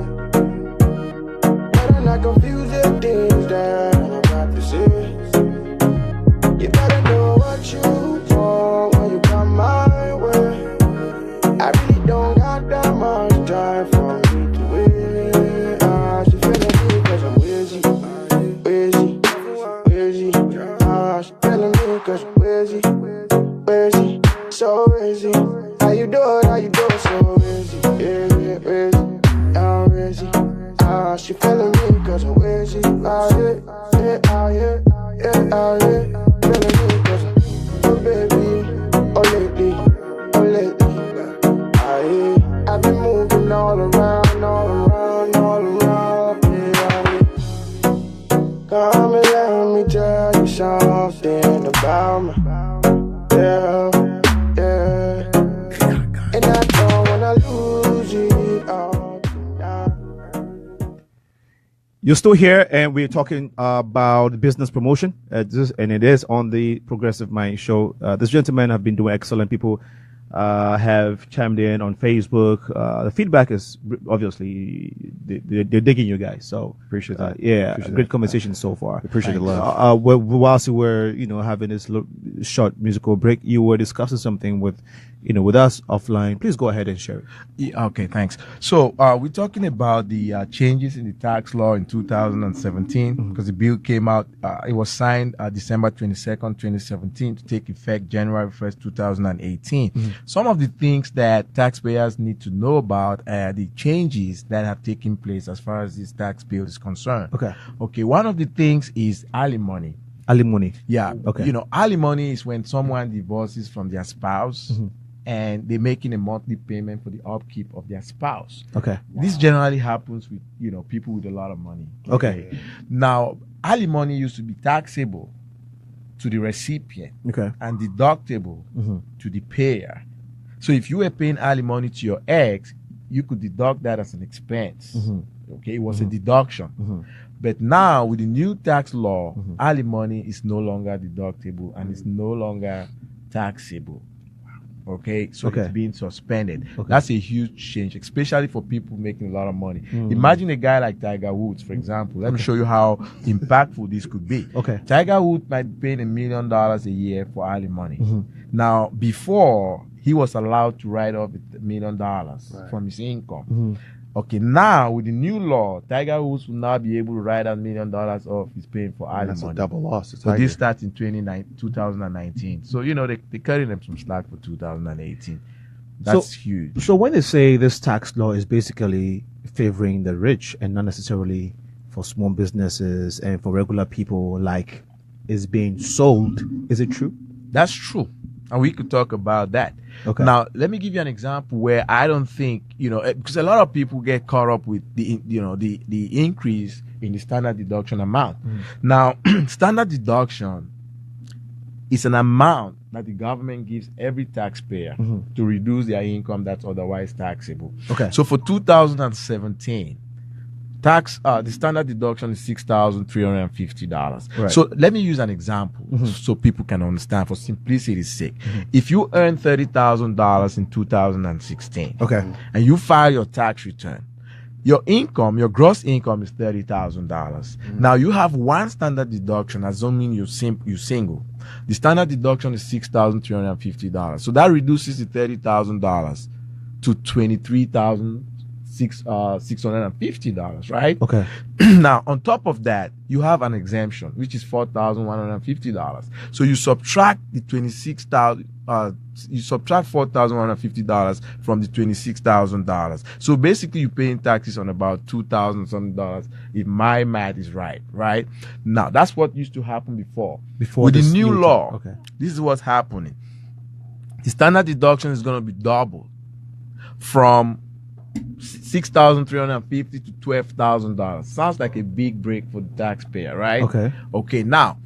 But I'm not confused with things that I'm about to say. You better know what you want when you come my way. I really don't got that much time for me to wait. She feeling me cause I'm wheezy. She feeling me cause I'm wheezy. So wheezy. How you do it so wheezy. Yeah, wheezy. She feeling me cause I'm wheezy. Yeah. Feeling me cause I'm, oh baby, oh lately. I've been moving all around, yeah. You're still here, and we're talking about business promotion, and it is on the Progressive Mind show. This gentleman have been doing excellent. People have chimed in on Facebook. The feedback is obviously they're digging you guys. So appreciate that. Appreciate great conversation so far. Appreciate the love. Whilst you were having this short musical break, you were discussing something with us offline. Please go ahead and share it. Yeah, okay, thanks. So we're talking about the changes in the tax law in 2017 because the bill came out. It was signed December 22nd, 2017 to take effect January 1st, 2018. Some of the things that taxpayers need to know about are the changes that have taken place as far as this tax bill is concerned. Okay. One of the things is alimony. Alimony. Yeah. Okay. Alimony is when someone divorces from their spouse. And they're making a monthly payment for the upkeep of their spouse. Okay. This generally happens with, people with a lot of money. Okay. Now, alimony used to be taxable to the recipient. Okay. And deductible to the payer. So if you were paying alimony to your ex, you could deduct that as an expense. Okay. It was a deduction. But now with the new tax law, alimony is no longer deductible and it's no longer taxable. Okay, so it's being suspended. That's a huge change, especially for people making a lot of money. Imagine a guy like Tiger Woods, for example. Let me show you how impactful this could be. Tiger Woods might be paying $1 million a year for alimony. Now, before, he was allowed to write off $1 million from his income. Okay, now with the new law, Tiger Woods will now be able to write out $1 million off his paying for alimony. That's a double loss. So this starts in 2019. So, they're cutting them some slack for 2018. That's huge. So when they say this tax law is basically favoring the rich and not necessarily for small businesses and for regular people, like is being sold, is it true? That's true. And we could talk about that. Okay. Now, let me give you an example where I don't think, because a lot of people get caught up with the increase in the standard deduction amount. Now, standard deduction is an amount that the government gives every taxpayer to reduce their income that's otherwise taxable. Okay. So for 2017, the standard deduction is $6,350. Right. So let me use an example so people can understand for simplicity's sake. If you earn $30,000 in 2016, and you file your tax return, your gross income is $30,000. Now you have one standard deduction, assuming you're single. The standard deduction is $6,350. So that reduces the $30,000 to $23,650, right? Okay. Now, on top of that, you have an exemption, which is $4,150. So you subtract the $4,150 from the $26,000. So basically, you're paying taxes on about $2,000 something, if my math is right. Now, that's what used to happen before. With the new law, this is what's happening. The standard deduction is going to be doubled from $6,350 to $12,000. Sounds like a big break for the taxpayer, right? Okay. Now,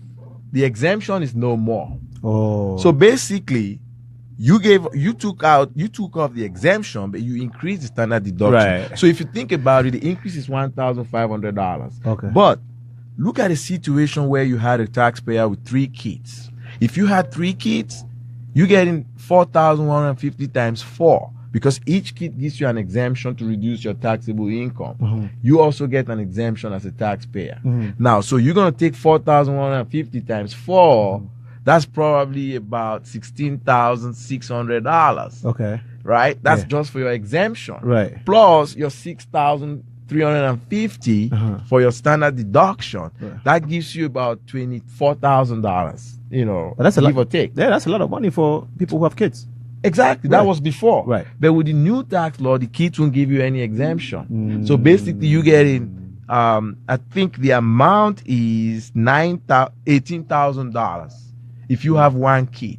the exemption is no more. So basically, you took off the exemption, but you increased the standard deduction. Right. So if you think about it, the increase is $1,500. Okay. But look at a situation where you had a taxpayer with 3 kids. If you had 3 kids, you're getting $4,150 times 4. Because each kid gives you an exemption to reduce your taxable income. You also get an exemption as a taxpayer. Now, so you're going to take $4,150 times 4. That's probably about $16,600. Okay. Right? That's just for your exemption. Right. Plus your $6,350 for your standard deduction. Right. That gives you about $24,000. But that's give or take. Yeah, that's a lot of money for people who have kids. Exactly. That was before. Right. But with the new tax law, the kids won't give you any exemption. So basically, you get in, I think the amount is $18,000 if you have 1 kid,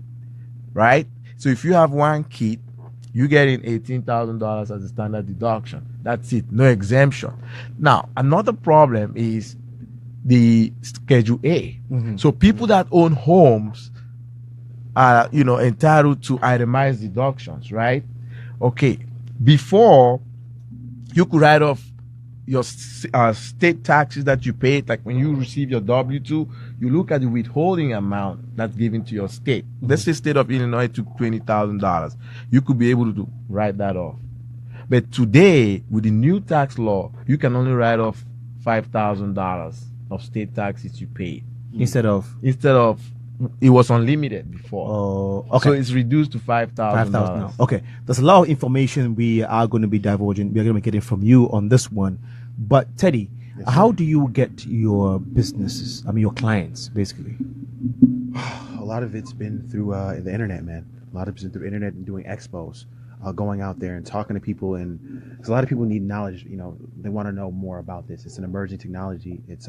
right? So if you have 1 kid, you get in $18,000 as a standard deduction. That's it. No exemption. Now, another problem is the Schedule A. So people that own homes are entitled to itemized deductions, right? Okay. Before, you could write off your state taxes that you paid, like when you receive your W-2, you look at the withholding amount that's given to your state. Let's say state of Illinois took $20,000. You could be able to write that off. But today, with the new tax law, you can only write off $5,000 of state taxes you paid. Instead of it was unlimited before. Oh, okay. So it's reduced to $5,000 now. Okay. There's a lot of information we are going to be divulging. We're going to be getting from you on this one. But Teddy, how do you get your businesses? I mean, your clients, basically. A lot of it's been through the internet, man. A lot of it's been through internet and doing expos, going out there and talking to people. And cause a lot of people need knowledge. You know, they want to know more about this. It's an emerging technology. It's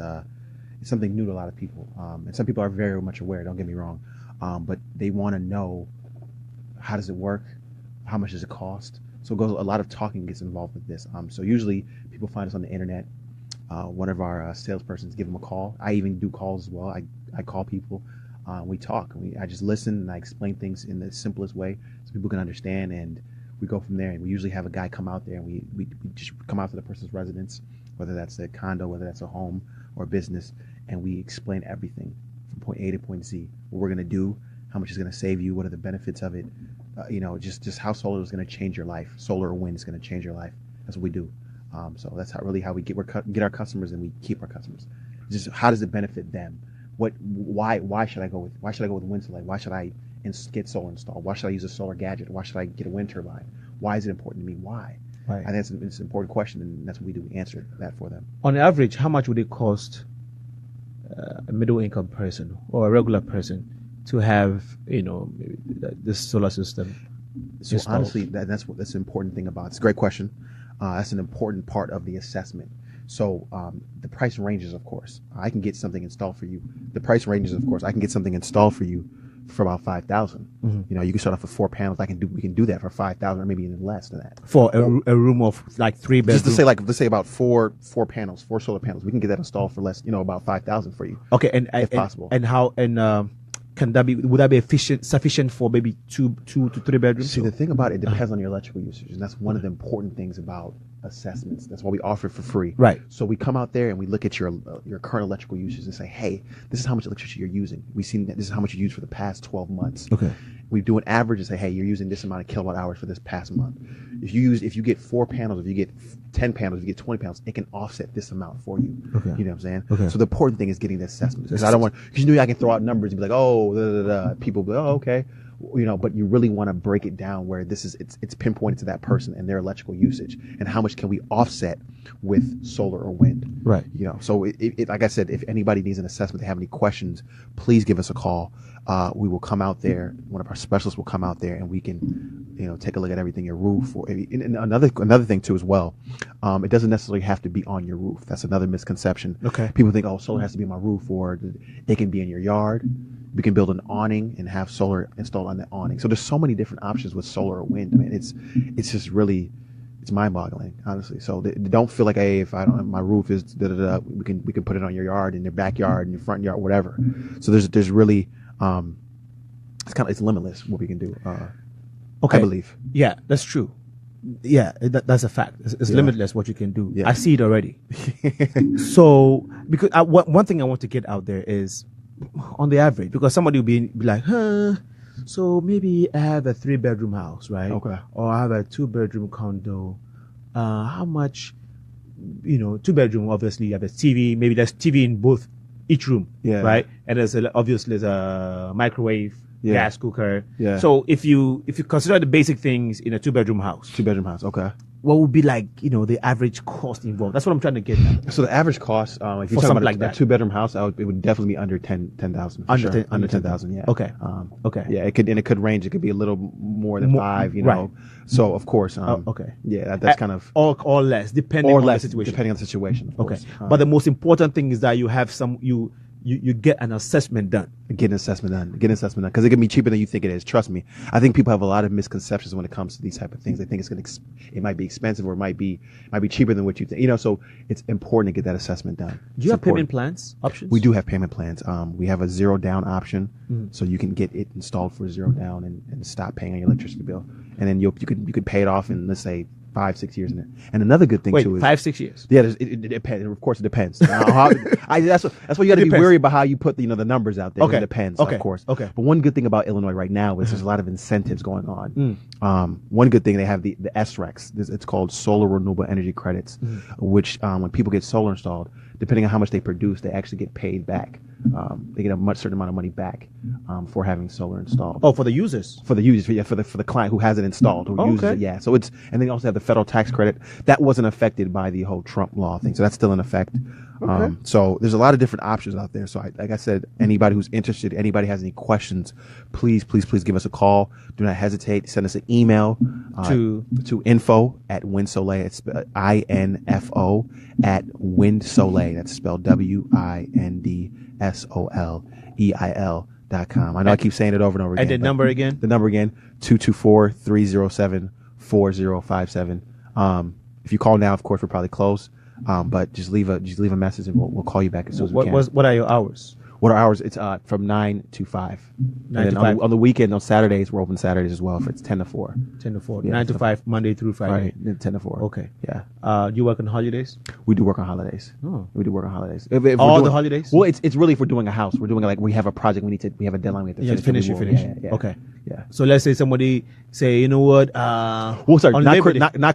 something new to a lot of people. And some people are very much aware, don't get me wrong. But they want to know, how does it work? How much does it cost? So it goes, a lot of talking gets involved with this. So usually people find us on the internet. One of our salespersons give them a call. I even do calls as well. I call people. We talk. I just listen and I explain things in the simplest way so people can understand, and we go from there. And we usually have a guy come out there, and we just come out to the person's residence, whether that's a condo, whether that's a home or business, and we explain everything from point A to point Z. What we're going to do, how much it's going to save you, what are the benefits of it, just how solar is going to change your life. Solar or wind is going to change your life. That's what we do. So that's how we get our customers, and we keep our customers. Just how does it benefit them? Why should I go with WindSoleil? Why should I get solar installed? Why should I use a solar gadget? Why should I get a wind turbine? Why is it important to me? Why? Right. I think it's an important question, and that's what we do. We answer that for them. On average, how much would it cost a middle-income person or a regular person to have, this solar system? So honestly, that's the important thing about it. It's a great question. That's an important part of the assessment. So the price ranges, of course. I can get something installed for you. The price ranges, of course. I can get something installed for you for about $5,000. Mm-hmm. You can start off with 4 panels. We can do that for $5,000 or maybe even less than that. For a room of like 3 bedrooms. Just to say, let's say about four panels, 4 solar panels. We can get that installed for less, about $5,000 for you. Okay, if possible. And how can that be? Would that be sufficient for maybe 2 to 3 bedrooms? See, the thing about it depends on your electrical usage, and that's one of the important things about assessments. That's why we offer it for free. Right. So we come out there and we look at your current electrical usage and say, hey, this is how much electricity you're using. We've seen that this is how much you use for the past 12 months. Okay. We do an average and say, hey, you're using this amount of kilowatt hours for this past month. If you get 4 panels, if you get 10 panels, if you get 20 panels, it can offset this amount for you. Okay. You know what I'm saying? Okay. So the important thing is getting the assessment. Because I don't want, because I can throw out numbers and be like, oh, people be like, oh, okay. But you really want to break it down where it's pinpointed to that person and their electrical usage, and how much can we offset with solar or wind. Right. So it like I said, if anybody needs an assessment, they have any questions, please give us a call. We will come out there. One of our specialists will come out there, and we can, take a look at everything, your roof. And another thing too as well, it doesn't necessarily have to be on your roof. That's another misconception. Okay. People think, solar has to be on my roof, or it can be in your yard. We can build an awning and have solar installed on the awning. So there's so many different options with solar or wind. I mean, it's just really, it's mind-boggling, honestly. So don't feel like, hey, if I don't, my roof is we can put it on your yard, in your backyard, in your front yard, whatever. So there's really, it's limitless what we can do. Okay. I believe. Yeah, that's true. Yeah, that's a fact. It's limitless what you can do. Yeah. I see it already. So because one thing I want to get out there is, on the average, because somebody will be like, so maybe I have a 3-bedroom house, right? Okay. Or I have a 2-bedroom condo. How much, 2-bedroom, obviously you have a TV, maybe there's TV in each room, right? And there's obviously there's a microwave, gas cooker. Yeah. So if you consider the basic things in a 2-bedroom house. 2-bedroom house, okay. What would be like, the average cost involved? That's what I'm trying to get at. So the average cost, if you're talking about a 2-bedroom house, it would definitely be under 10,000. Under 10,000, yeah. Okay. Okay. Yeah, it could range. It could be a little more than 5, Right. So of course, okay. Yeah, that's kind of or less, depending on the situation. Depending on the situation. Of course. But the most important thing is that you have you get an assessment done. Get an assessment done. Because it can be cheaper than you think it is. Trust me. I think people have a lot of misconceptions when it comes to these type of things. They think it might be expensive, or it might be cheaper than what you think. So it's important to get that assessment done. Do you have payment plans options? We do have payment plans. We have a 0 down option, so you can get it installed for 0 down and stop paying on your electricity bill. And then you could pay it off in, let's say, 5-6 years in it. And another good thing too is 5-6 years. Yeah, it depends. Of course, it depends. That's why you got to be wary about how you put the numbers out there. Okay. It depends, Okay. of course. Okay. But one good thing about Illinois right now is there's a lot of incentives going on. One good thing, they have the SRECs. It's called Solar Renewable Energy Credits, which when people get solar installed, depending on how much they produce, they actually get paid back. They get a certain amount of money back for having solar installed. Oh, for the users. For the users, for the client who has it installed, who uses it. Yeah. So and then you also have the federal tax credit that wasn't affected by the whole Trump law thing. So that's still in effect. So there's a lot of different options out there. So like I said, anybody who's interested, anybody has any questions, please give us a call. Do not hesitate. Send us an email to info@WindSoleil. It's INFO at WindSoleil. That's spelled WINDSOLEIL.com. I know I keep saying it over and over again. And the number again? The number again, 224-307-4057. If you call now, of course, we're probably closed. But just leave a message and we'll call you back as soon as we can. What are your hours? What are hours? It's from 9 to 5. 9 and to then 5. On the weekend, on Saturdays, we're open Saturdays as well. If it's 10 to 4. 10 to 4. Yeah, 9 to 5, Monday through Friday. Right, 10 to 4. Okay. Yeah. Do you work on holidays? We do work on holidays. Oh. We do work on holidays. All the holidays? Well, it's really if we're doing a house. We're doing we have a project. We have a deadline. We have to finish. Yeah. Okay. Yeah. So let's say somebody say, you know what? Well, sorry, not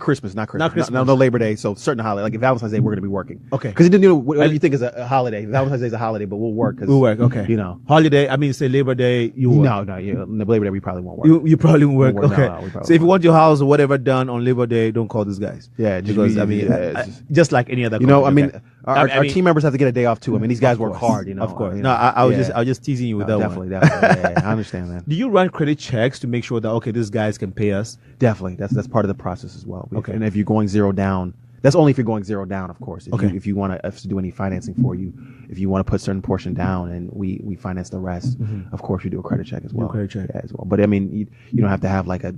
Christmas. Not Christmas. No Labor Day. So certain holiday, like Valentine's Day, we're going to be working. Okay. Because whatever you think is a holiday. Valentine's Day is a holiday, but we'll work. We'll work. Okay. Holiday. I mean, say Labor Day. You work. No. Labor Day we probably won't work. You probably won't work. Okay. No, so if you want your house or whatever done on Labor Day, don't call these guys. Yeah. Because just like any other. Our team members have to get a day off too. I mean, these guys work hard. Of course. No, I was just teasing you with that definitely, one. Definitely. I understand that. Do you run credit checks to make sure that these guys can pay us? Definitely. That's part of the process as well. Okay. And if you're going zero down, that's only if you're going zero down, of course. If you want us to do any financing for you, if you want to put a certain portion down and we finance the rest, of course you do a credit check as well. Credit check. Yeah, as well. But I mean, you don't have to have like a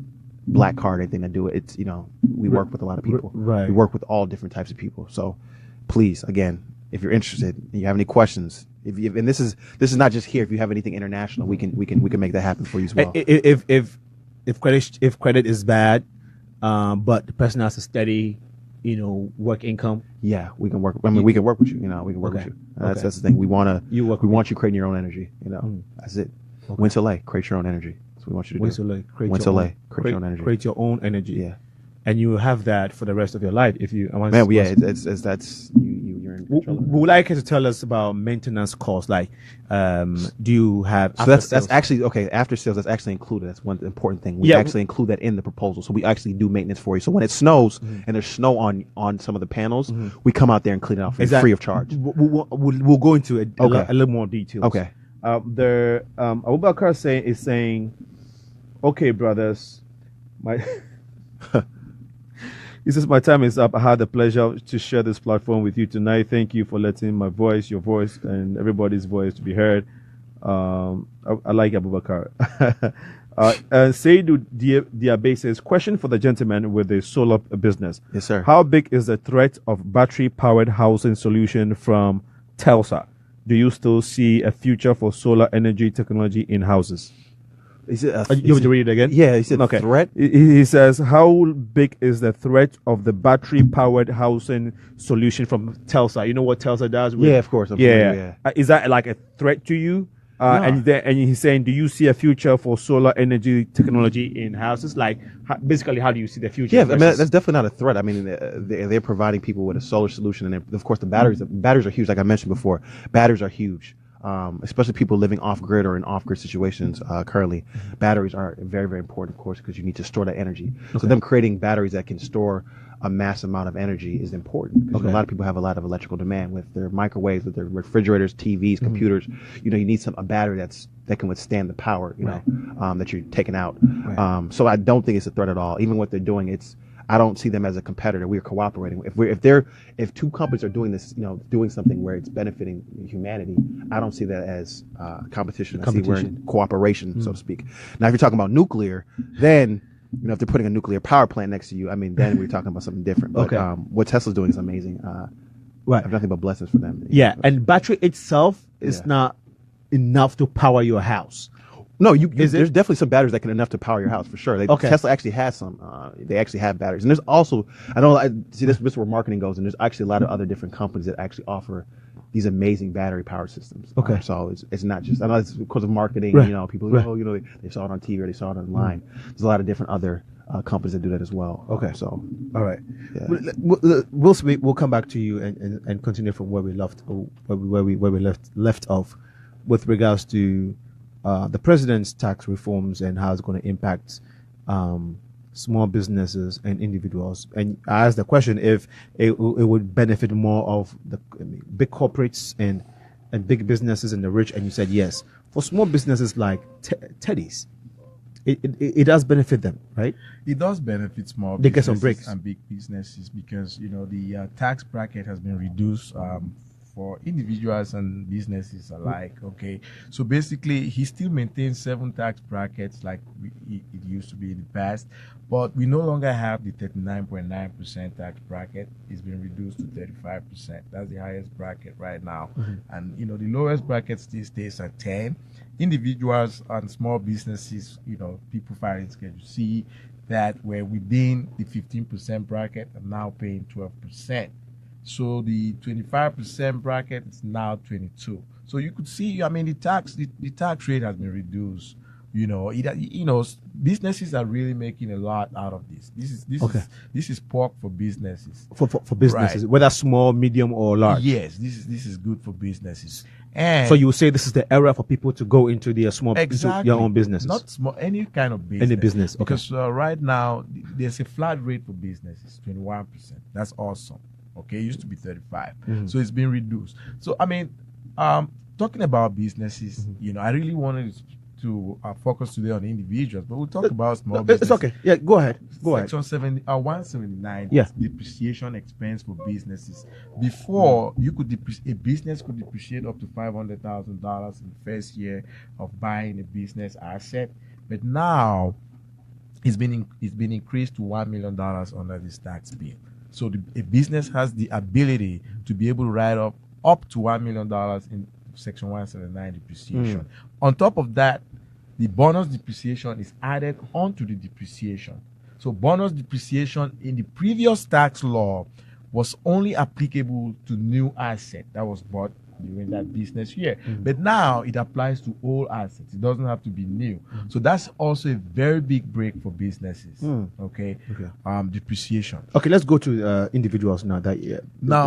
black card or anything to do it. It's we work with a lot of people. Right. We work with all different types of people. So please, again, if you're interested, and you have any questions, and this is not just here. If you have anything international, we can make that happen for you as well. If credit is bad, but the person has a steady, work income. Yeah, we can work. I mean, we can work with you. We can work with you. That's the thing. We want you creating your own energy. That's it. Okay. WindSoleil, create your own energy. That's what we want you to do. WindSoleil, create your own energy. Create your own energy. Yeah. And you have that for the rest of your life if you. You're in control. Would like you to tell us about maintenance costs? Like, do you have? So that's actually okay. After sales, that's actually included. That's one important thing. We actually include that in the proposal. So we actually do maintenance for you. So when it snows and there's snow on some of the panels, we come out there and clean it off free of charge. We'll go into a little more details. Okay. Abubakar is saying, okay, brothers, he says, my time is up. I had the pleasure to share this platform with you tonight. Thank you for letting my voice, your voice, and everybody's voice to be heard. I like Abubakar. Seidu Tiabet says, question for the gentleman with the solar business. Yes, sir. How big is the threat of battery-powered housing solution from Telsa? Do you still see a future for solar energy technology in houses? You want to read it again? Yeah, he said threat. He says, how big is the threat of the battery-powered housing solution from Telsa? You know what Telsa does? Yeah, of course. Is that like a threat to you? And he's saying, do you see a future for solar energy technology in houses? Like, basically, how do you see the future? Yeah, I mean, that's definitely not a threat. I mean, they're providing people with a solar solution, and of course, the batteries are huge. Like I mentioned before, batteries are huge. Especially people living off grid or in off grid situations currently. Batteries are very, very important, of course, because you need to store that energy. So them creating batteries that can store a mass amount of energy is important because a lot of people have a lot of electrical demand with their microwaves, with their refrigerators, TVs, computers. You need a battery that can withstand the power, that you're taking out. Right. So I don't think it's a threat at all. Even what they're doing, I don't see them as a competitor. We are cooperating. If two companies are doing this, doing something where it's benefiting humanity, I don't see that as competition. I see we're in cooperation, so to speak. Now, if you're talking about nuclear, then if they're putting a nuclear power plant next to you, I mean, then we're talking about something different. But what Tesla's doing is amazing. I have nothing but blessings for them. Yeah, and battery itself is not enough to power your house. No, there's definitely some batteries that can enough to power your house for sure. Tesla actually has some. They actually have batteries, and there's also this is where marketing goes, and there's actually a lot of other different companies that actually offer these amazing battery powered systems. Okay. So it's not just, I know it's because of marketing. Right. People Right. they saw it on TV or they saw it online. There's a lot of different other companies that do that as well. Okay. So all right. Yeah. We'll come back to you and continue from where we left off with regards to the president's tax reforms and how it's going to impact small businesses and individuals. And I asked the question if it would benefit more of the big corporates and big businesses and the rich, and you said yes. For small businesses like Teddy's, it does benefit them, right? It does benefit small they get some businesses breaks. and big businesses because the tax bracket has been reduced for individuals and businesses alike. Okay, so basically he still maintains 7 tax brackets like it used to be in the past, but we no longer have the 39.9% tax bracket. It's been reduced to 35%. That's the highest bracket right now. And the lowest bracket still stays at 10. Individuals and small businesses, people filing Schedule C that were within the 15% bracket are now paying 12%. So the 25% bracket is now 22. So you could see, the tax rate has been reduced. Businesses are really making a lot out of this. This is pork for businesses. For businesses, Right. whether small, medium, or large. Yes, this is good for businesses. And so you would say this is the era for people to go into their small, exactly. into your own businesses. Not small, any kind of business. Any business, okay. Because right now there's a flat rate for businesses, 21%. That's awesome. Okay, it used to be 35, so it's been reduced. So talking about businesses, I really wanted to focus today on individuals, but we'll talk about small businesses. It's okay. Yeah, go ahead. Section 179 Yeah. is depreciation expense for businesses. Before, a business could depreciate up to $500,000 in the first year of buying a business asset, but now it's been increased to $1 million under this tax bill. So a business has the ability to be able to write up to $1 million in Section 179 depreciation. On top of that, the bonus depreciation is added onto the depreciation. So bonus depreciation in the previous tax law was only applicable to new asset that was bought during that business year. But now it applies to all assets. It doesn't have to be new. So that's also a very big break for businesses. Okay. Depreciation. Okay, let's go to individuals now. The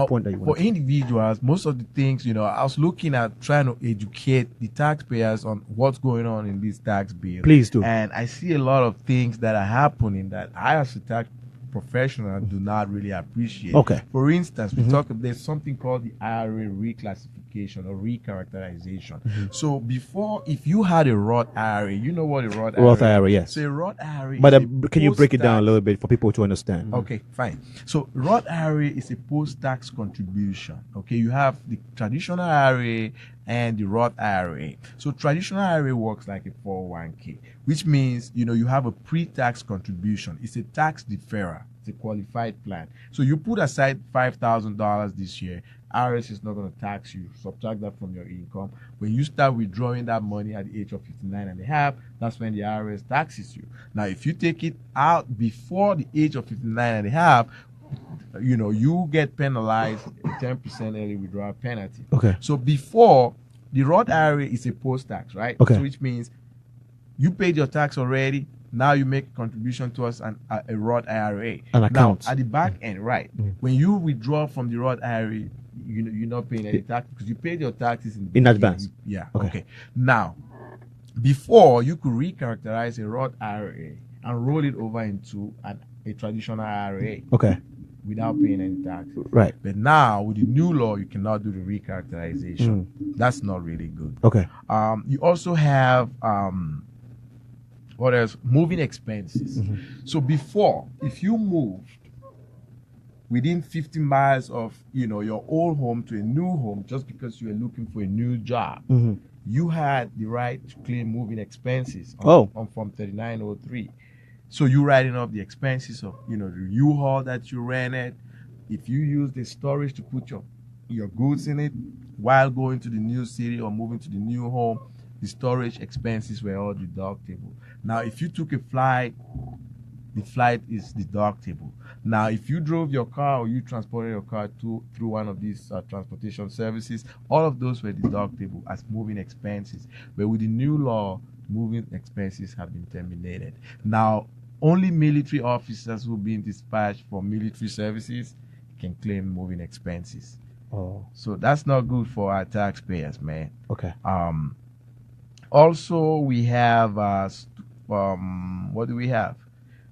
point that you for individuals, most of the things, I was looking at trying to educate the taxpayers on what's going on in this tax bill. Please do. And I see a lot of things that are happening that I, as a tax professional, do not really appreciate. Okay. For instance, there's something called the IRA reclassification or recharacterization. So before, if you had a Roth IRA, you know what a Roth IRA is? Roth IRA, yes. So a Roth IRA But is can you break it down a little bit for people to understand? Okay, fine. So Roth IRA is a post-tax contribution. Okay, you have the traditional IRA and the Roth IRA. So traditional IRA works like a 401k, which means, you have a pre-tax contribution. It's a tax deferral. It's a qualified plan. So you put aside $5,000 this year. IRS is not going to tax you. Subtract that from your income. When you start withdrawing that money at the age of 59 and a half, that's when the IRS taxes you. Now, if you take it out before the age of 59 and a half, you get penalized a 10% early withdrawal penalty. Okay. So before, the Roth IRA is a post-tax, right? Okay. So which means you paid your tax already. Now you make a contribution to us a Roth IRA. An account. Now, at the back end, right? When you withdraw from the Roth IRA, you're not paying any tax because you paid your taxes in advance. Yeah. Okay. Now, before you could recharacterize a Roth IRA and roll it over into a traditional IRA. Okay. Without paying any tax. Right. But now with the new law, you cannot do the recharacterization. That's not really good. Okay. You also have what else? Moving expenses. So before, if you moved within 50 miles of your old home to a new home just because you were looking for a new job, you had the right to claim moving expenses on Form 3903. So you writing up the expenses of the U-Haul that you rented. If you use the storage to put your goods in it while going to the new city or moving to the new home, the storage expenses were all deductible. Now, if you took a flight, the flight is deductible. Now, if you drove your car or you transported your car through one of these transportation services, all of those were deductible as moving expenses. But with the new law, moving expenses have been terminated. Now, only military officers who are being dispatched for military services can claim moving expenses. Oh. So that's not good for our taxpayers, man. Okay. Also, we have, what do we have?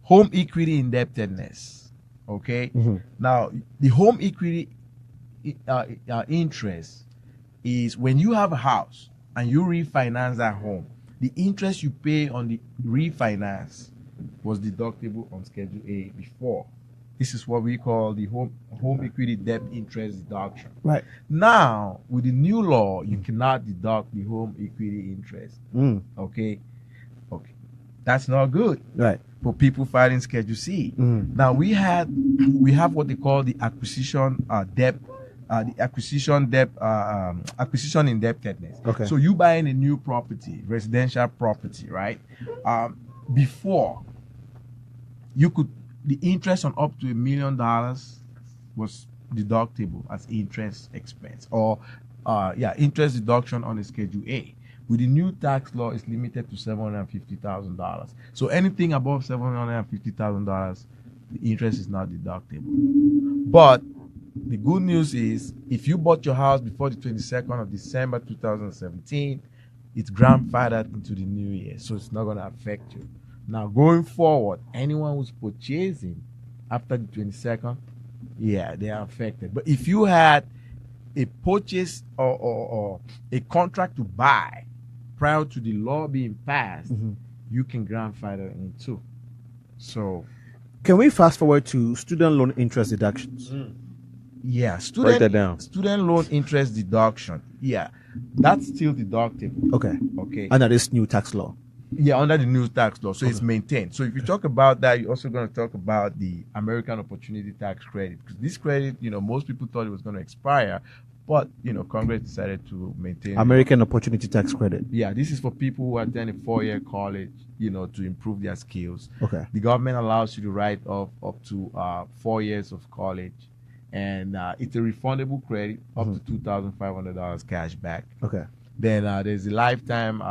Home equity indebtedness. Okay. Now, the home equity interest is when you have a house and you refinance that home, the interest you pay on the refinance was deductible on Schedule A before. This is what we call the home equity debt interest deduction. Right. Now, with the new law, you cannot deduct the home equity interest. Okay. That's not good. Right. For people filing Schedule C. Now we have what they call the acquisition acquisition indebtedness. Okay. So you buying a new property, residential property, right? Before the interest on up to $1 million was deductible as interest expense, or interest deduction on a Schedule A. With the new tax law, it's limited to $750,000. So anything above $750,000, the interest is not deductible. But the good news is, if you bought your house before the 22nd of December 2017, it's grandfathered into the new year, so it's not going to affect you. Now, going forward, anyone who's purchasing after the 22nd, they are affected. But if you had a purchase or a contract to buy prior to the law being passed, you can grandfather in too. So, can we fast forward to student loan interest deductions? Yeah, break that down. Student loan interest deduction. Yeah, that's still deductible. Okay. Under this new tax law. Yeah, under the new tax law, so it's maintained. So if you talk about that, you're also going to talk about the American Opportunity Tax Credit, because this credit, most people thought it was going to expire, but Congress decided to maintain American Opportunity Tax Credit. Yeah, this is for people who attend a 4-year college, to improve their skills. Okay. The government allows you to write off up to 4 years of college, and it's a refundable credit up to $2,500 cash back. Okay. Then there's the lifetime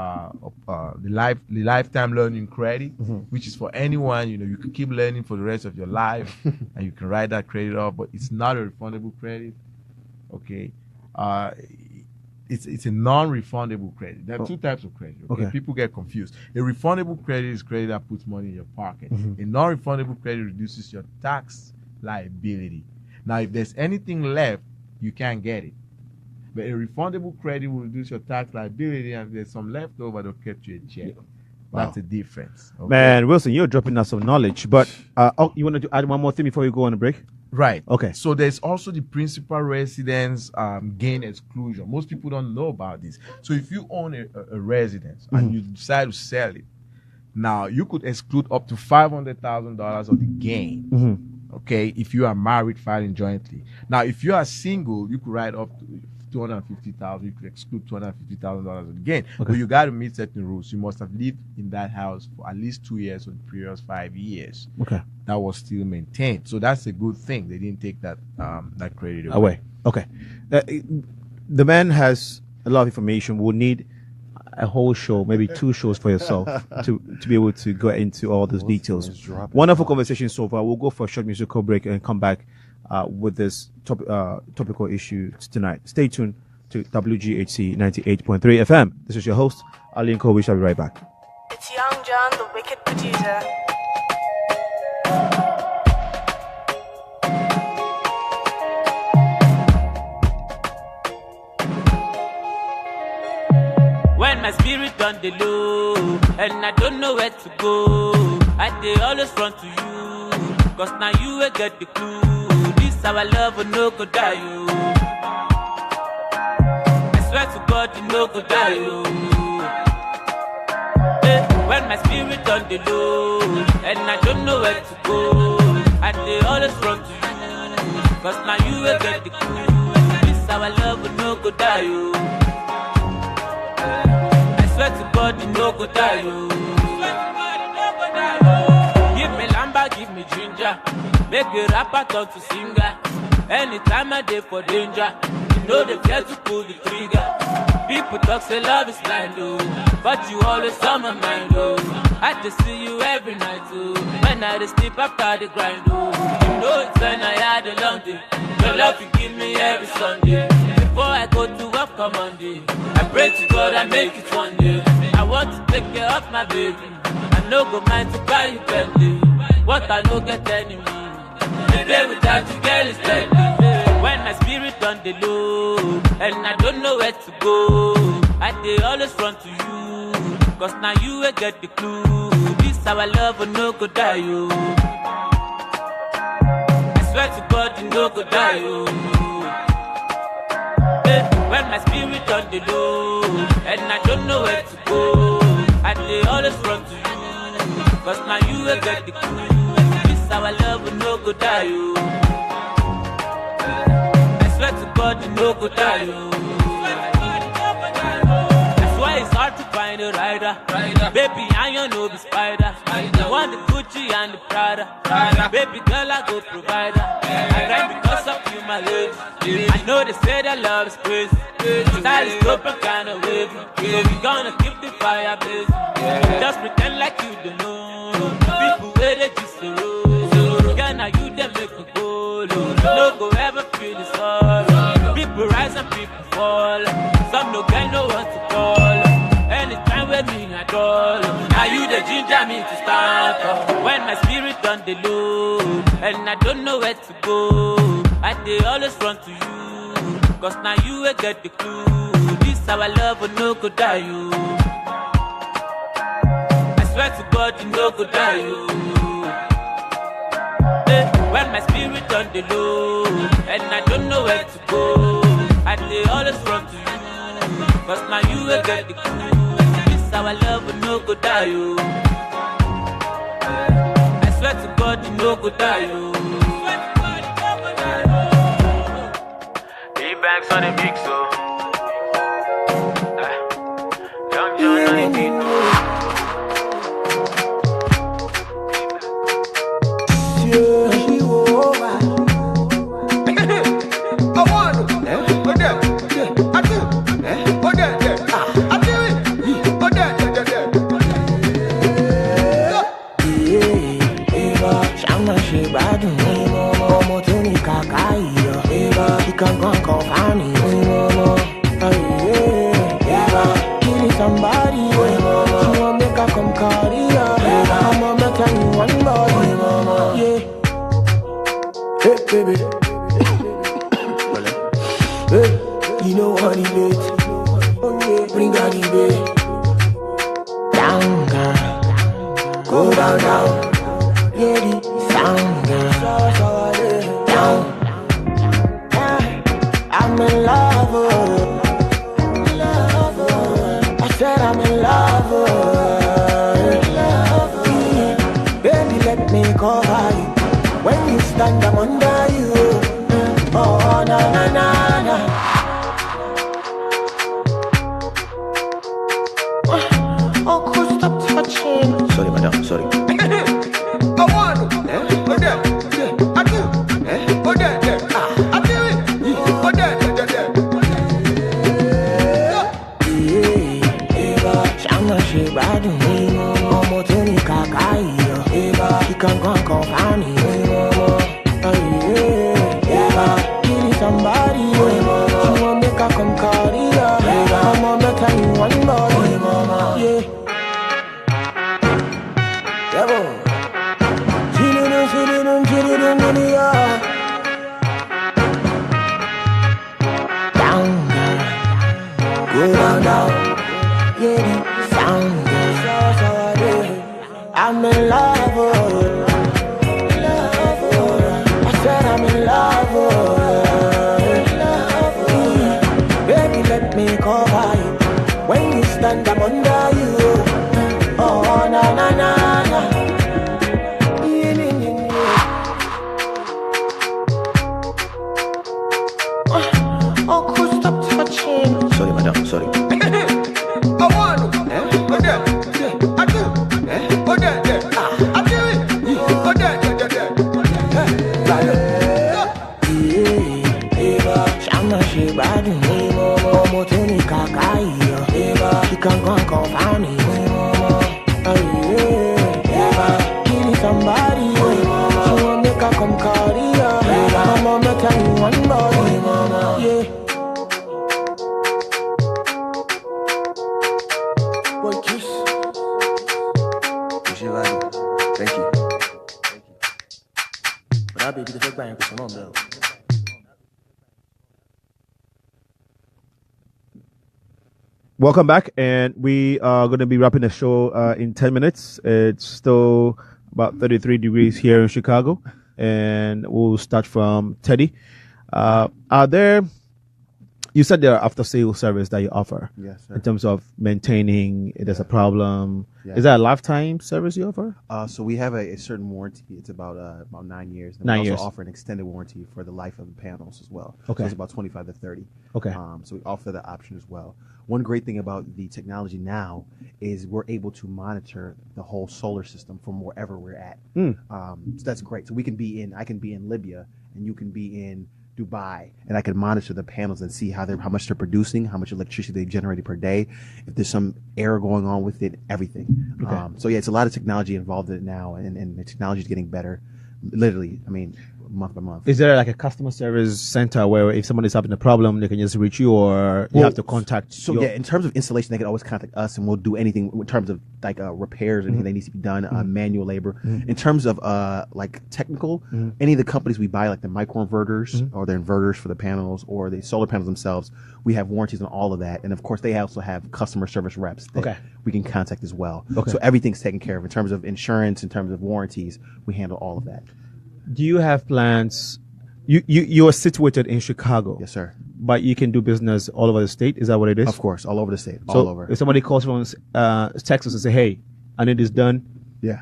lifetime learning credit, which is for anyone. You can keep learning for the rest of your life, and you can write that credit off. But it's not a refundable credit. Okay, it's a non-refundable credit. There are two types of credit. Okay, people get confused. A refundable credit is credit that puts money in your pocket. A non-refundable credit reduces your tax liability. Now, if there's anything left, you can't get it. But a refundable credit will reduce your tax liability, and if there's some left over, they'll cut you a check. Wow. That's the difference. Okay? Man, Wilson, you're dropping us some knowledge. But you wanted to add one more thing before we go on a break? Right. Okay. So there's also the principal residence gain exclusion. Most people don't know about this. So if you own a residence and you decide to sell it, now you could exclude up to $500,000 of the gain. Okay, if you are married filing jointly. Now, if you are single, you could write up to $250,000. You could exclude $250,000 of the gain. But you got to meet certain rules. You must have lived in that house for at least 2 years or the previous 5 years. Okay, that was still maintained. So that's a good thing. They didn't take that credit away. Okay, the man has a lot of information. We'll need a whole show, maybe 2 shows for yourself to be able to go into all those details. Wonderful conversation so far. We'll go for a short musical break and come back with this topical issue tonight. Stay tuned to WGHC 98.3 FM. This is your host, Alinko. We shall be right back. It's Young John, the wicked producer. When my spirit on the low, and I don't know where to go, I dey always run to you, cause now you will get the clue. This our love will no go die, you. I swear to God, you no go die, you. When my spirit on the low, and I don't know where to go, I dey always run to you, cause now you will get the clue. This our love will no go die, you. I swear swear to God, you no go die, oh. Give me lamba, give me ginger. Make a rapper turn to singer. Anytime I dey for danger, you know they fear to pull the trigger. People talk say love is blind, oh, but you always on my mind, oh. I just see you every night, oh. When I just sleep after the grind, oh. You know it's when I had a long day. Your love you give me every Sunday. Before I go to work on Monday, I pray to God I make it one day. I want to take care of my baby. I no go mind to buy you Bentley. What I no get anymore. The day without you, girl, is deadly. When my spirit on the low, and I don't know where to go, I dey always run to you, cause now you will get the clue. This our love will no go die, yo. I swear to God, you no go die, yo. When my spirit on the low, and I don't know where to go, I dey always run to you, cause now you will get the clue. Our love will no go die, yo. I swear to God, you no go die, yo. That's why it's hard to find a rider. Baby, I don't know the spider. I want the Gucci and the Prada. Baby girl, I go provider. I grind because of you, my lady. I know they say that love is crazy. Style is dope and kind of wavy. So we gonna keep the fire blazing. Just pretend like you don't know. People where they just the road. Now you them make me go low. No go ever feel the sorrow. People rise and people fall. Some no get no one to call. Anytime with me at all. Now you the ginger me to start up. When my spirit on the low, and I don't know where to go, I dey always run to you, cause now you will get the clue. This our love will no go die, you. I swear to God, you no go die, you. When my spirit on the low, and I don't know where to go, I dey always run to you, cause now you will get the clue. This our love will no go die, yo. I swear to God, you no go die, yo. E-Banks on the big so Young John 19. Somebody, she won't make her come carry her. I'ma make her in one body, yeah. Hey, baby. Hey, you know what it is. Oh, yeah, bring her the bed. Down, girl. Go down, down. Yeah, the sound, girl. Down. Yeah, I'm in love. Said I'm in love, baby, let me cover you. When you stand, I'm under you. Oh, na na na na. Oh, cool, stop touching. Sorry, madam, sorry. I want to. Oh, there. I do. Oh, there. I do it. Oh, there. She bad me, Omo Tony Kakai, she can go and confine me. Give me somebody, she won't make her come carry her. I'ma make her in one body, yeah. Down, girl, go down, down, yeah. I'm in love, you one boy, mama. Yeah. Boy, kiss. Thank you. But I'll be the fuck back with some though. Welcome back, and we are going to be wrapping the show in 10 minutes. It's still about 33 degrees here in Chicago, and we'll start from Teddy. You said there are after-sale service that you offer. Yes, sir. In terms of maintaining, if there's a problem. Yeah. Is that a lifetime service you offer? So we have a certain warranty. It's about 9 years. And 9 we years. also offer an extended warranty for the life of the panels as well. Okay. So it's about 25 to 30. Okay. So we offer that option as well. One great thing about the technology now is we're able to monitor the whole solar system from wherever we're at. So that's great. So I can be in Libya, and you can be in Dubai, and I can monitor the panels and see how much they're producing, how much electricity they've generated per day, if there's some error going on with it, everything. Okay. So yeah, it's a lot of technology involved in it now, and the technology is getting better. Literally, I mean, month by month. Is there like a customer service center where if somebody's having a problem, they can just reach you, or you have to contact? So yeah, in terms of installation, they can always contact us, and we'll do anything in terms of like repairs, anything that needs to be done, manual labor. In terms of like technical, any of the companies we buy, like the microinverters or the inverters for the panels or the solar panels themselves, we have warranties on all of that, and of course they also have customer service reps that we can contact as well. Okay. So everything's taken care of in terms of insurance, in terms of warranties. We handle all of that. Do you have plans? You are situated in Chicago. Yes, sir. But you can do business all over the state. Is that what it is? Of course, all over the state, So all over. if somebody calls from Texas and say, "Hey, I need this done," Yeah,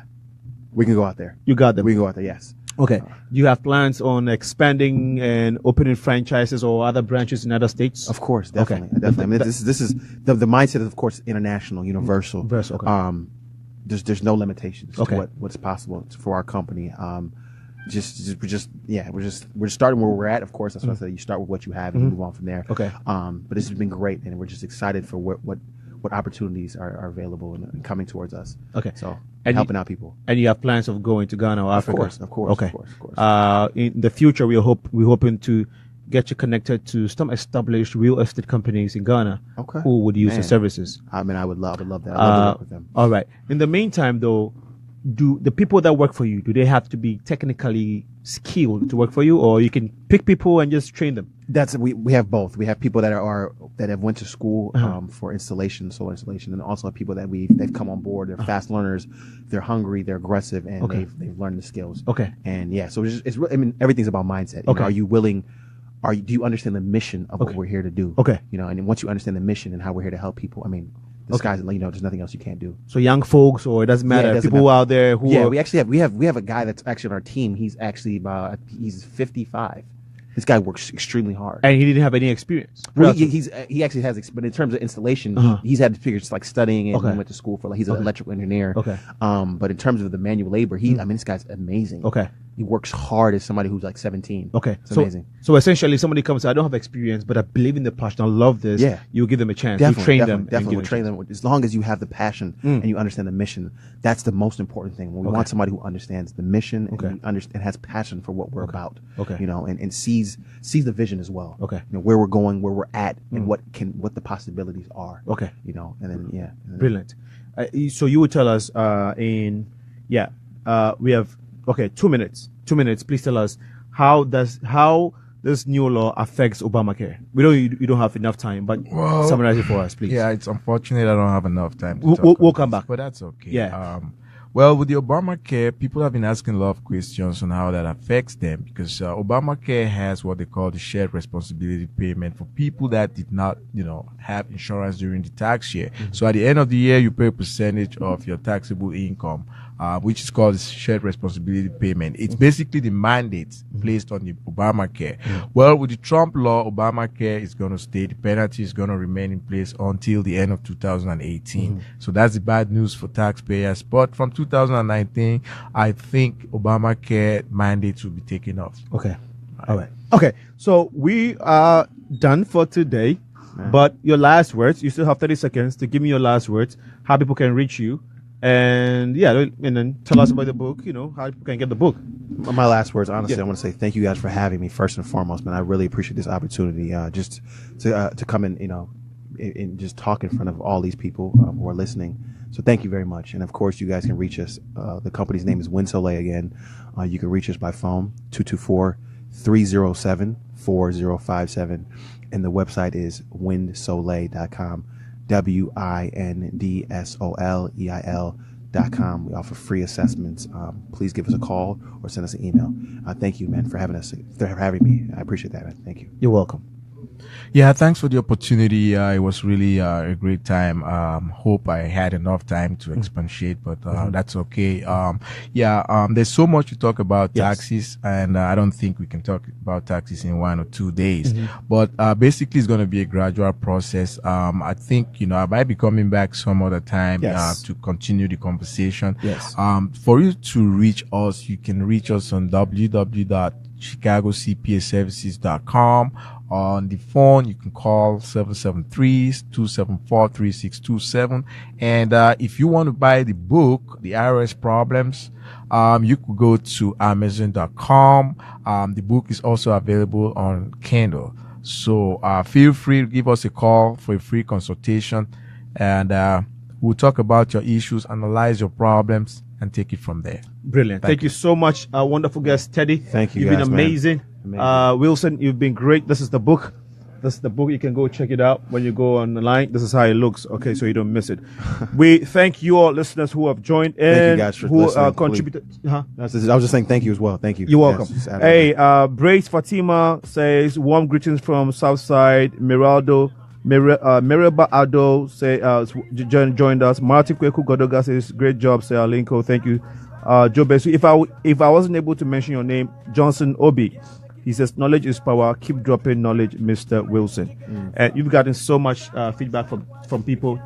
we can go out there. you got them. We can go out there. Yes. Okay. Do you have plans on expanding and opening franchises or other branches in other states? Of course, definitely, definitely. I mean, this is the mindset is, of course, international, universal. Universal, okay. There's no limitations Okay. to what's possible for our company. We're just starting where we're at. Of course, that's what I said. You start with what you have and you move on from there. Okay. But this has been great, and we're just excited for what opportunities are available and coming towards us. Okay. So And helping out people. And you have plans of going to Ghana or Africa? Of course. Okay. Of course. In the future, we're hoping to get you connected to some established real estate companies in Ghana Okay. who would use Man. your services. I mean, I would love that. I'd love to work with them. All right. In the meantime, though, do the people that work for you, do they have to be technically skilled to work for you, or you can pick people and just train them? We have both. We have people that have went to school for installation, solar installation, and also people that they've come on board. They're fast learners, they're hungry, they're aggressive, and they've learned the skills. Okay. And yeah, so it's really, I mean, everything's about mindset. You know, are you willing? Do you understand the mission of what we're here to do? Okay. You know, and then once you understand the mission and how we're here to help people, I mean, the sky's, there's nothing else you can't do. So young folks, or it doesn't matter, people out there who are, we actually have a guy that's actually on our team. He's actually he's 55. This guy works extremely hard, and he didn't have any experience. Well, he actually has, but in terms of installation, he's had experience like studying and he went to school for he's an electrical engineer. Okay. But in terms of the manual labor, this guy's amazing. Okay. He works hard as somebody who's like 17. Okay. It's amazing. So essentially, somebody comes, I don't have experience, but I believe in the passion. I love this. Yeah. You give them a chance. Definitely, you train definitely, them. We'll train them. As long as you have the passion and you understand the mission, that's the most important thing. We want somebody who understands the mission and has passion for what we're about. Okay. And sees the vision as well. Okay. Where we're going, where we're at, and what the possibilities are. Okay. And then Brilliant. So you would tell us we have 2 minutes. 2 minutes. Please tell us how this new law affects Obamacare. You don't have enough time, but summarize it for us, please. Yeah, it's unfortunate I don't have enough time. We'll come back, but that's okay. Yeah. Well, with the Obamacare, people have been asking a lot of questions on how that affects them because Obamacare has what they call the shared responsibility payment for people that did not, have insurance during the tax year. Mm-hmm. So at the end of the year, you pay a percentage of your taxable income, which is called shared responsibility payment. It's basically the mandate placed on the Obamacare. Well, with the Trump law, Obamacare is going to stay. The penalty is going to remain in place until the end of 2018. So that's the bad news for taxpayers. But from 2019, I think Obamacare mandates will be taken off. Okay. All right. Okay. So we are done for today. But your last words, you still have 30 seconds to give me your last words, how people can reach you, And then tell us about the book, how you can get the book. My last words, honestly, I want to say thank you guys for having me first and foremost, man. I really appreciate this opportunity, just to come in, and just talk in front of all these people who are listening. So thank you very much. And of course, you guys can reach us. The company's name is WindSoleil again. You can reach us by phone, 224-307-4057. And the website is WindSoleil.com, WindSoleil.com. We offer free assessments. Please give us a call or send us an email. Thank you, man, for having me. I appreciate that, man. Thank you. You're welcome. Yeah, thanks for the opportunity. It was really a great time. Hope I had enough time to expatiate, but that's okay. There's so much to talk about taxes, and I don't think we can talk about taxes in 1 or 2 days. But basically, it's going to be a gradual process. I think I might be coming back some other time to continue the conversation. For you to reach us, you can reach us on www.chicagocpaservices.com. On the phone, you can call 773-274-3627. And if you want to buy the book, The IRS Problems, you could go to Amazon.com. The book is also available on Kindle. So feel free to give us a call for a free consultation, and we'll talk about your issues, analyze your problems, and take it from there. Brilliant. Thank you so much, wonderful guest, Teddy. Thank you. You've been amazing. Wilson, you've been great. This is the book. You can go check it out when you go on the line. This is how it looks. Okay, so you don't miss it. We thank you all listeners who have joined in. Thank you guys for listening. Contributed. I was just saying thank you as well. Thank you. You're welcome. Brace Fatima says warm greetings from Southside. Miraba Ado joined us. Martin Kweku Godoga says great job, Sir Alinko. Thank you. Joe Besu. If I wasn't able to mention your name, Johnson Obi. He says, knowledge is power. Keep dropping knowledge, Mr. Wilson. And you've gotten so much feedback from people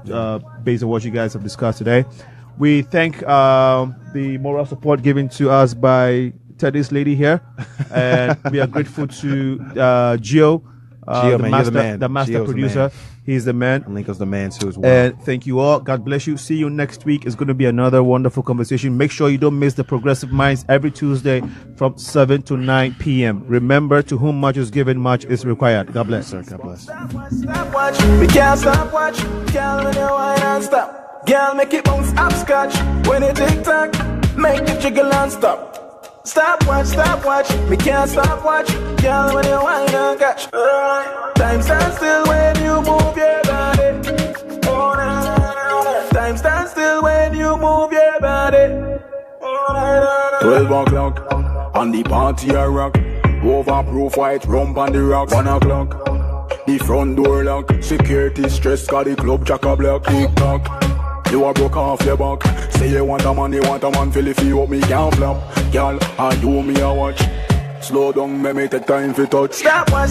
based on what you guys have discussed today. We thank the moral support given to us by Teddy's lady here. And we are grateful to Gio, the master Gio's producer. He's the man. And Lincoln's the man too as well. And thank you all. God bless you. See you next week. It's going to be another wonderful conversation. Make sure you don't miss the Progressive Minds every Tuesday from 7 to 9 p.m. Remember, to whom much is given, much is required. God bless. Sir, God bless. Stop watch. We can't stop watch. Girl, when you whine and stop. Girl, make it bounce upscotch. When it tick tock, make it jiggle and stop. Stop watch. We can't stop watch. Girl, when you whine and catch. Time stands still when you move your body. Time stands still when you move your body. 12 o'clock, and the party a rock. Overproof white rum on the rock. 1 o'clock, the front door lock. Security stress, cause the club chock-a-block. Tick-tock, you a broke off your back. Say you want a man, feel if you hope me can't flop. Girl, I do me a watch. Slow down, me take time for touch. Stop watch.